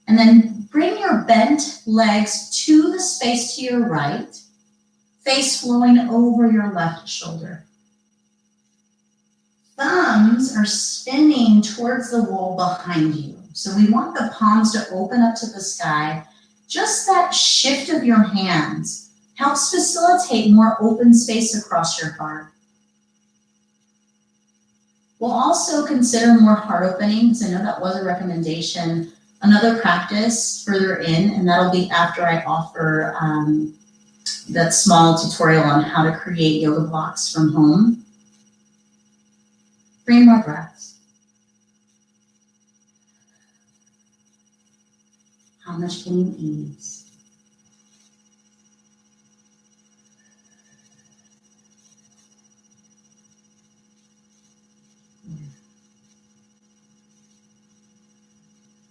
And then bring your bent legs to the space to your right, face flowing over your left shoulder. Thumbs are spinning towards the wall behind you. So we want the palms to open up to the sky. Just that shift of your hands helps facilitate more open space across your heart. We'll also consider more heart opening, because I know that was a recommendation. Another practice further in, and that'll be after I offer that small tutorial on how to create yoga blocks from home. 3 more breaths. How much can you ease?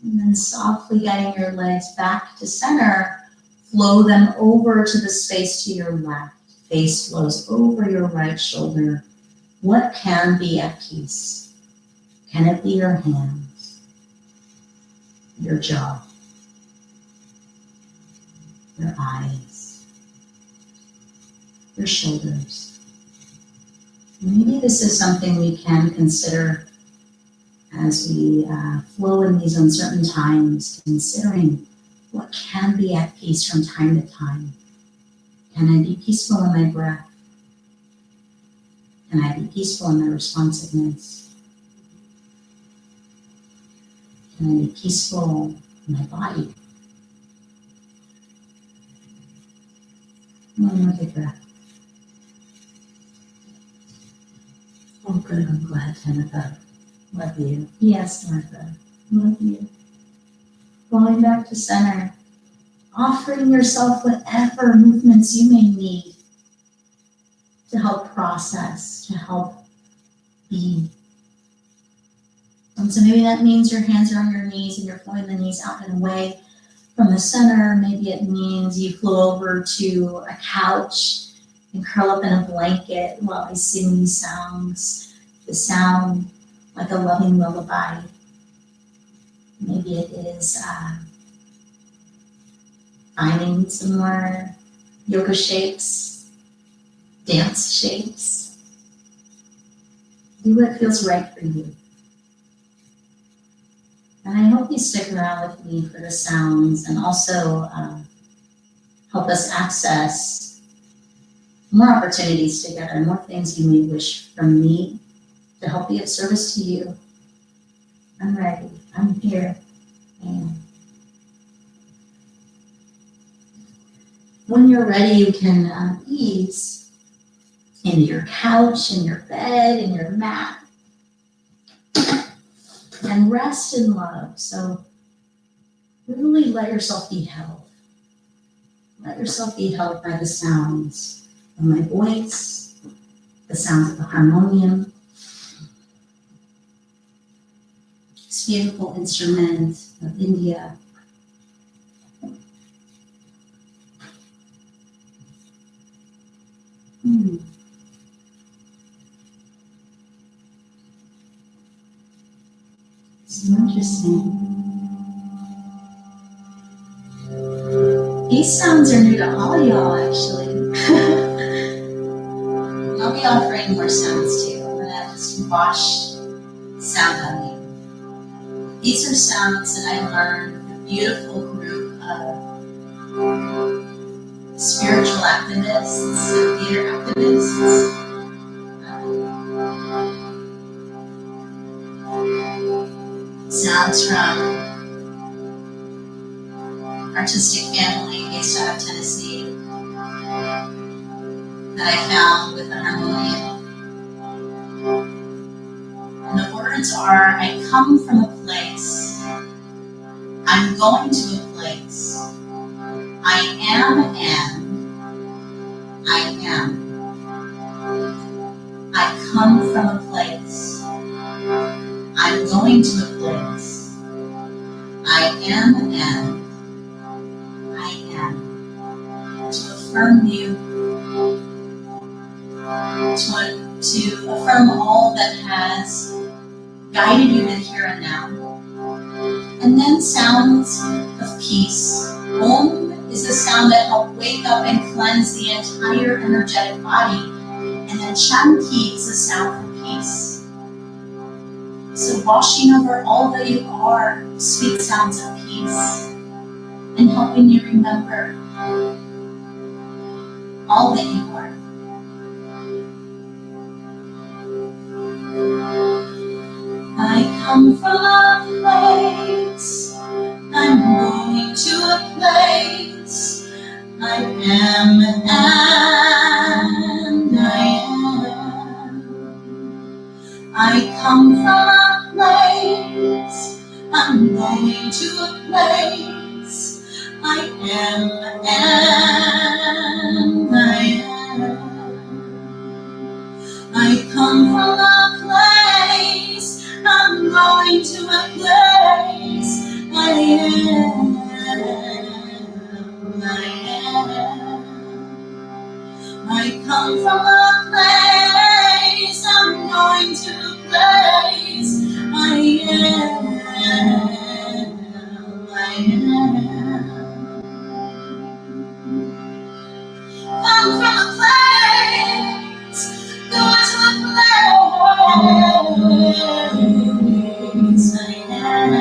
And then softly guiding your legs back to center, flow them over to the space to your left. Face flows over your right shoulder. What can be at peace? Can it be your hands, your jaw, your eyes, your shoulders? Maybe this is something we can consider as we flow in these uncertain times, considering what can be at peace from time to time. Can I be peaceful in my breath? Can I be peaceful in my responsiveness? Can I be peaceful in my body? One more big breath. Oh, good. I'm glad, Jennifer. Love you. Yes, Martha. Love you. Going back to center. Offering yourself whatever movements you may need to help process, to help be. And so maybe that means your hands are on your knees and you're flowing the knees out and away from the center. Maybe it means you flow over to a couch and curl up in a blanket while I sing these sounds. The sound like a loving lullaby. Maybe it is finding some more yoga shapes, dance shapes. Do what feels right for you. And I hope you stick around with me for the sounds and also help us access more opportunities together, more things you may wish from me to help be of service to you. I'm ready. I'm here. And when you're ready, you can ease into your couch, in your bed, in your mat, and rest in love. So really let yourself be held. Let yourself be held by the sounds of my voice, the sounds of the harmonium, this beautiful instrument of India. So interesting. These sounds are new to all of y'all, actually. I'll be offering more sounds too. I'm gonna just wash sound on you. These are sounds that I learned with a beautiful group of spiritual activists, theater activists. Sounds from artistic family based out of Tennessee that I found with the harmonium. And the words are, I come from a place, I'm going to a place, I am and I am. I come from a place, I'm going to a place, I am and I am. To affirm to affirm all that has guided you in here and now. And then sounds of peace. Om is a sound that helps wake up and cleanse the entire energetic body. And then Shanti is a sound for peace. So washing over all that you are, sweet sounds of peace. And helping you remember all that you are. I come from a place, I'm going to a place, I am and I am. I come from a place, I'm going to a place, I am and I am. I come from a place, I'm going to a place, I am, I am. I come from a place, I'm going to a place, I am, I am. Come from a place, going to a place, I am.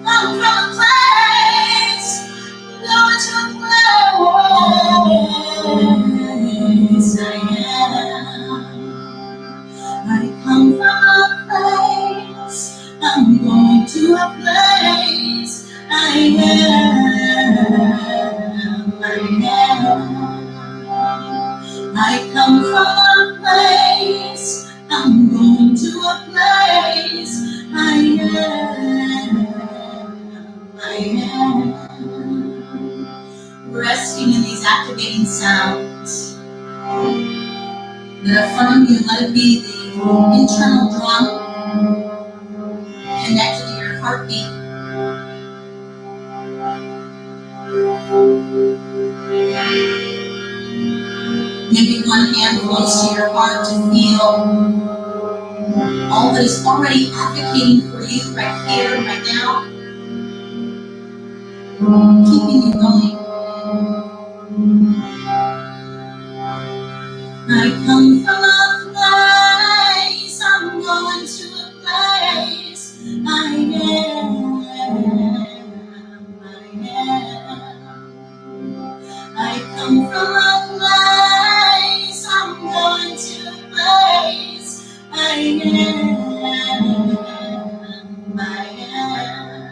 Come from a place, going to a place, I am. I come from a place, I'm going to a place, I am, I am. I come from a place, I'm going to a place, I am, I am. Resting in these activating sounds that affirm you, let it be the internal drum connected to your heartbeat. Maybe one hand close to your heart to feel all that is already advocating for you right here, right now, keeping you going. I come from a place, I'm going to a place, I am, I am. I come from a place, I'm going to a place, I am, I am.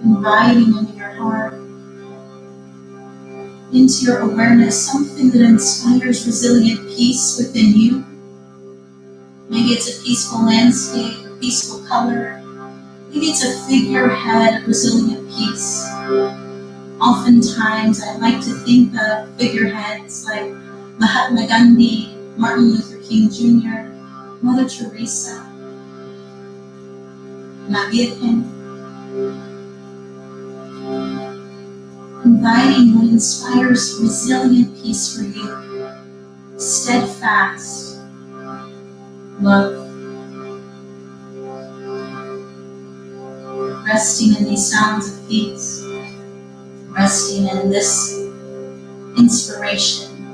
Inviting into your heart, into your awareness, something that inspires resilient peace within you. Maybe it's a peaceful landscape, a peaceful color. Maybe it's a figurehead of resilient peace. Oftentimes, I like to think of figureheads like Mahatma Gandhi, Martin Luther King Jr., Mother Teresa, La Virgen. Inviting what inspires resilient peace for you, steadfast love. Resting in these sounds of peace, resting in this inspiration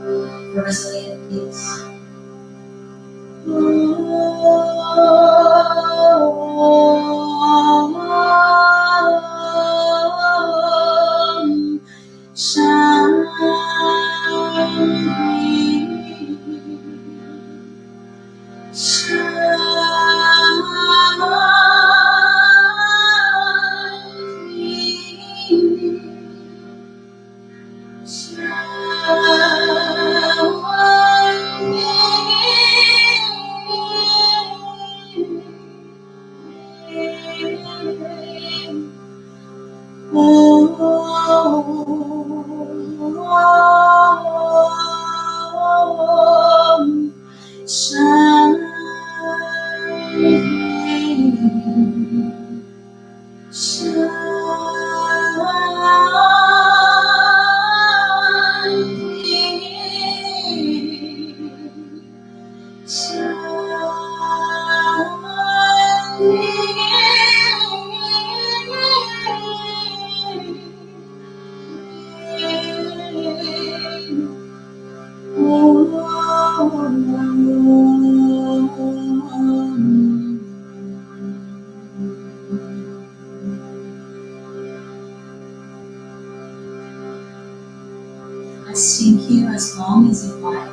for resilient peace. Resting here as long as you like.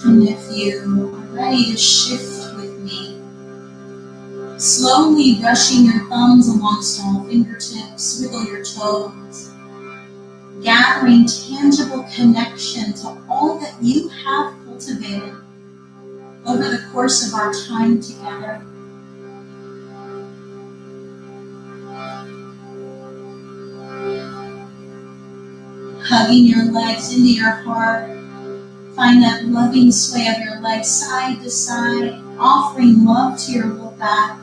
And if you are ready to shift with me, slowly brushing your thumbs along small fingertips, wiggle your toes, gathering tangible connection to all that you have cultivated over the course of our time together. Hugging your legs into your heart, find that loving sway of your legs side to side, offering love to your low back.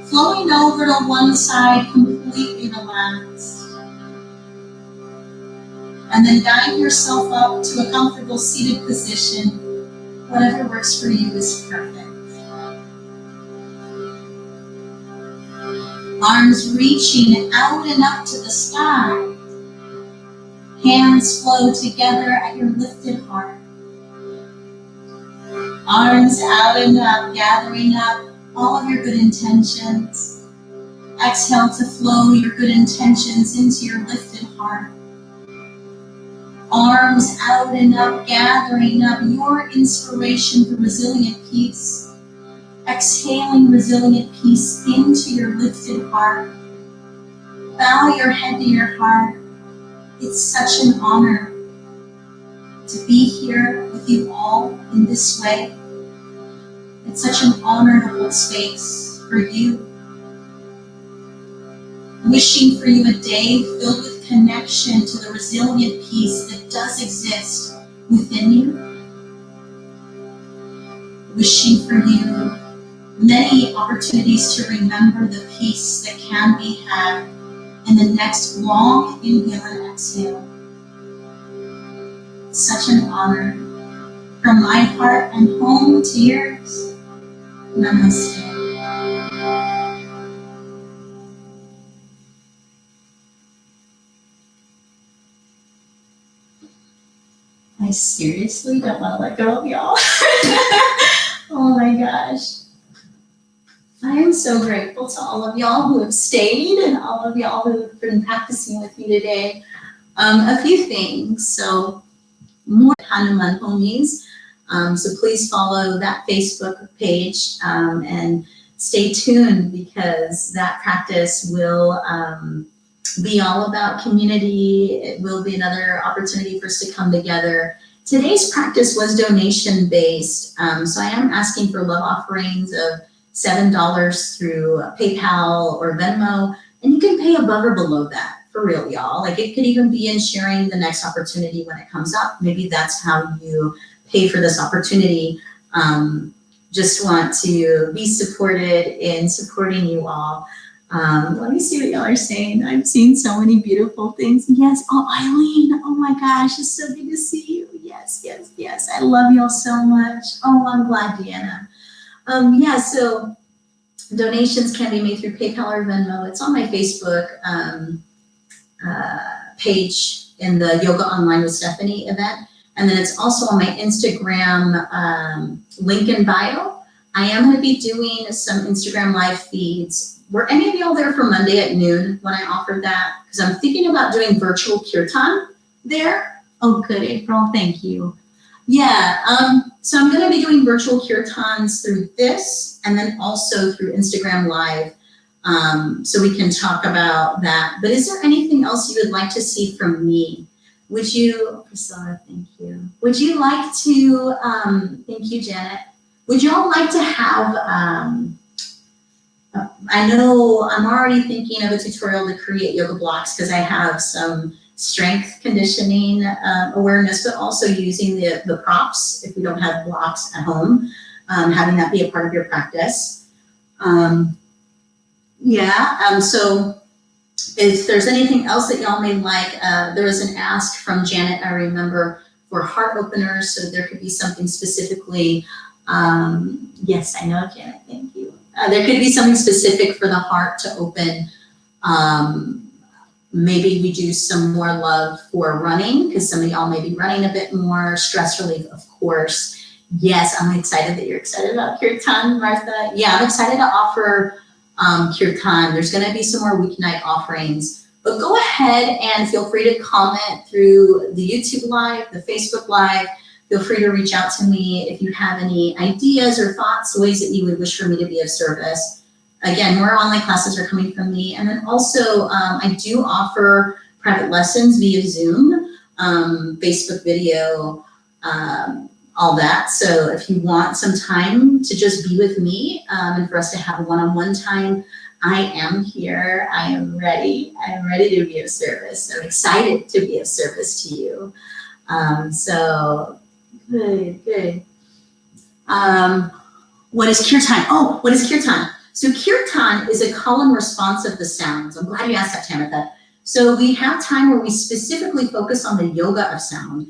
Flowing over to one side, completely relaxed. And then guide yourself up to a comfortable seated position. Whatever works for you is perfect. Arms reaching out and up to the sky. Hands flow together at your lifted heart. Arms out and up, gathering up all of your good intentions. Exhale to flow your good intentions into your lifted heart. Arms out and up, gathering up your inspiration for resilient peace. Exhaling resilient peace into your lifted heart. Bow your head to your heart. It's such an honor to be here with you all in this way. It's such an honor to hold space for you. Wishing for you a day filled with connection to the resilient peace that does exist within you. Wishing for you many opportunities to remember the peace that can be had in the next long inhale and exhale. Such an honor. From my heart and home to yours. Namaste. I seriously don't want to let go of y'all. Oh my gosh. I am so grateful to all of y'all who have stayed and all of y'all who have been practicing with me today. A few things. So more Hanuman homies. So please follow that Facebook page and stay tuned because that practice will be all about community. It will be another opportunity for us to come together. Today's practice was donation based. So I am asking for love offerings of $7 through PayPal or Venmo, and you can pay above or below that, for real, y'all. Like it could even be in sharing the next opportunity when it comes up. Maybe that's how you pay for this opportunity. Just want to be supported in supporting you all. Let me see what y'all are saying. I've seen so many beautiful things. Yes, oh, Eileen, oh my gosh, it's so good to see you. Yes, yes, yes. I love y'all so much. Oh, I'm glad, Deanna. Yeah, so Donations can be made through PayPal or Venmo. It's on my Facebook page in the Yoga Online with Stephanie event. And then it's also on my Instagram link in bio. I am going to be doing some Instagram live feeds. Were any of y'all there for Monday at noon when I offered that? Because I'm thinking about doing virtual kirtan there. Oh, good, April. Thank you. Yeah, so I'm going to be doing virtual kirtans through this and then also through Instagram Live. So we can talk about that. But is there anything else you would like to see from me? Would you, Priscilla, thank you. Would you like to, thank you, Janet. Would you all like to have, I know I'm already thinking of a tutorial to create yoga blocks because I have some strength conditioning awareness, but also using the props if we don't have blocks at home, having that be a part of your practice. So if there's anything else that y'all may like, there was an ask from Janet, I remember, for heart openers, so there could be something specifically, yes, I know, Janet, thank you. There could be something specific for the heart to open. Maybe we do some more love for running, because some of y'all may be running a bit more. Stress relief, of course. Yes, I'm excited that you're excited about Kirtan, Martha. Yeah, I'm excited to offer Kirtan. There's going to be some more weeknight offerings, but go ahead and feel free to comment through the YouTube Live, the Facebook Live. Feel free to reach out to me if you have any ideas or thoughts, ways that you would wish for me to be of service. Again, more online classes are coming from me. And then also, I do offer private lessons via Zoom, Facebook video, all that. So if you want some time to just be with me and for us to have one-on-one time, I am here. I am ready. I am ready to be of service. I'm excited to be of service to you. So good. What is kirtan? Oh, what is kirtan? So kirtan is a column response of the sounds. I'm glad you asked that, Tamitha. So we have time where we specifically focus on the yoga of sound.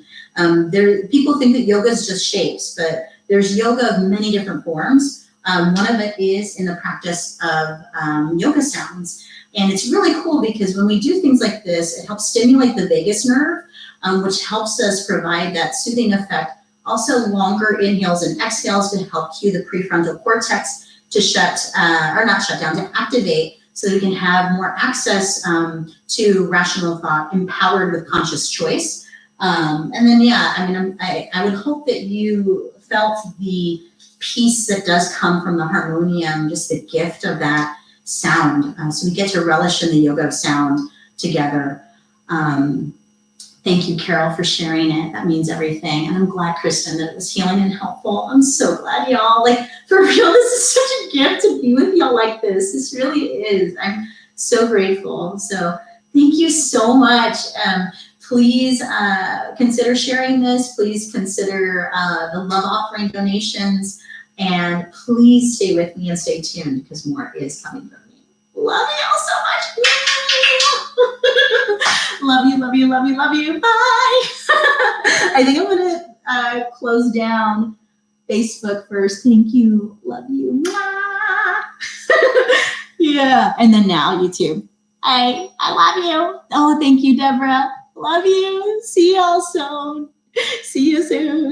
People think that yoga is just shapes, but there's yoga of many different forms. One of it is in the practice of yoga sounds. And it's really cool because when we do things like this, it helps stimulate the vagus nerve, which helps us provide that soothing effect. Also longer inhales and exhales to help cue the prefrontal cortex to to activate, so that we can have more access to rational thought, empowered with conscious choice. And then, I would hope that you felt the peace that does come from the harmonium, just the gift of that sound. So we get to relish in the yoga of sound together. Thank you, Carol, for sharing it. That means everything. And I'm glad, Kristen, that it was healing and helpful. I'm so glad, y'all. For real, this is such a gift to be with y'all like this. This really is. I'm so grateful. So thank you so much. Please consider sharing this. Please consider the love offering donations. And please stay with me and stay tuned, because more is coming from me. Love y'all so much. Love you, love you, love you, love you. Bye. I think I'm going to close down Facebook first. Thank you. Love you. Yeah. And then now YouTube. I love you. Oh, thank you, Deborah. Love you. See y'all soon. See you soon.